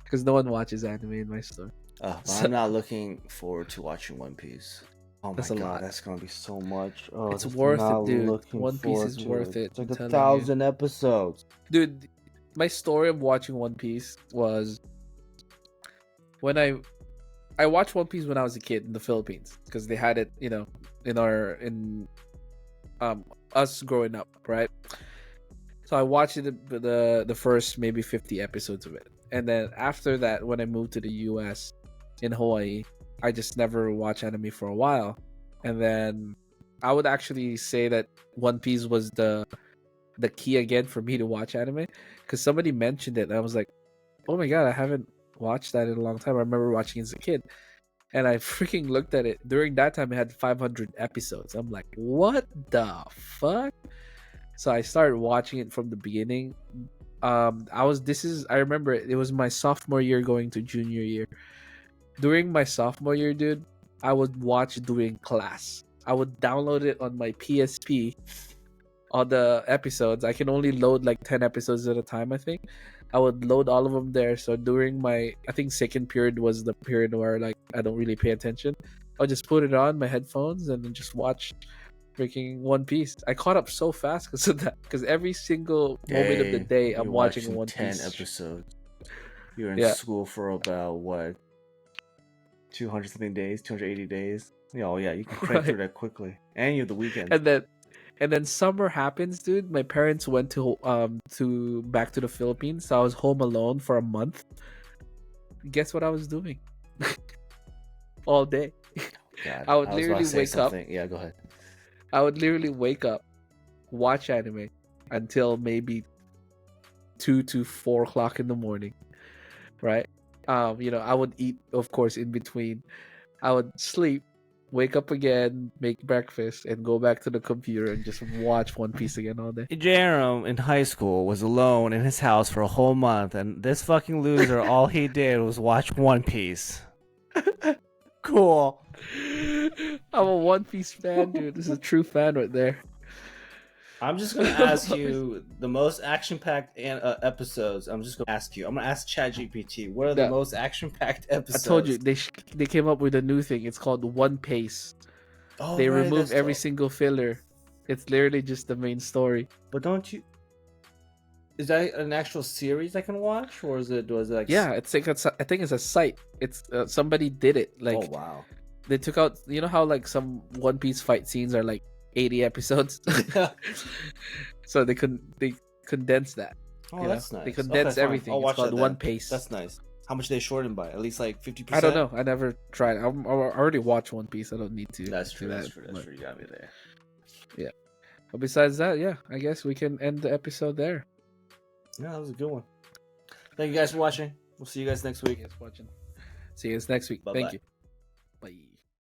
Because no one watches anime in my store. But So, I'm not looking forward to watching One Piece. Oh my that's a god, lot. that's gonna be so much. Oh, It's just worth not it, dude. looking One Piece forward is to worth it. it. It's like I'm telling 1,000 episodes. Dude, my story of watching One Piece was when I watched One Piece when I was a kid in the Philippines because they had it, in us growing up, right? So I watched the first maybe 50 episodes of it, and then after that, when I moved to the U.S. in Hawaii, I just never watched anime for a while, and then I would actually say that One Piece was the key again for me to watch anime because somebody mentioned it, and I was like, oh my god, I haven't watched that in a long time. I remember watching it as a kid, and I freaking looked at it. During that time, it had 500 episodes. I'm like, what the fuck? So I started watching it from the beginning. I remember it was my sophomore year going to junior year. During my sophomore year, dude, I would watch during class. I would download it on my PSP. All the episodes, I can only load like 10 episodes at a time, I think. I would load all of them there. So during I think second period was the period where like I don't really pay attention. I'll just put it on my headphones and then just watch freaking One Piece. I caught up so fast because of that. Because every single moment of the day, I'm watching One 10 Piece. episodes. You're in Yeah. school for about what? 200 something days, 280 days. Oh yeah, you can crank through that quickly. And you have the weekend. And then summer happens, dude. My parents went to back to the Philippines, so I was home alone for a month. Guess what I was doing? All day. God, I would was about literally to say wake up. something. Yeah, go ahead. I would literally wake up, watch anime until maybe 2 to 4 o'clock in the morning, right? I would eat, of course, in between. I would sleep, wake up again, make breakfast, and go back to the computer and just watch One Piece again all day. Jerome in high school was alone in his house for a whole month, and this fucking loser, all he did was watch One Piece. Cool. I'm a One Piece fan, dude. This is a true fan right there. I'm just gonna ask you the most action-packed episodes. I'm just gonna ask you. I'm gonna ask ChatGPT. What are the most action-packed episodes? I told you they came up with a new thing. It's called One Piece. Oh, they remove every single filler. It's literally just the main story. But don't you? Is that an actual series I can watch, or was it like? Yeah, I think it's a site. It's somebody did it. Like, oh wow, they took out. You know how like some One Piece fight scenes are like 80 episodes. So they condensed that. Oh, that's nice. They condensed everything. I'll it's watch called that One then. Piece. That's nice. How much they shortened by? At least like 50%. I don't know. I never tried. I already watched One Piece. I don't need to. That's true. That's true. You got me there. Yeah. But besides that, yeah, I guess we can end the episode there. Yeah, that was a good one. Thank you guys for watching. We'll see you guys next week. See you guys next week. Bye-bye. Thank you. Bye.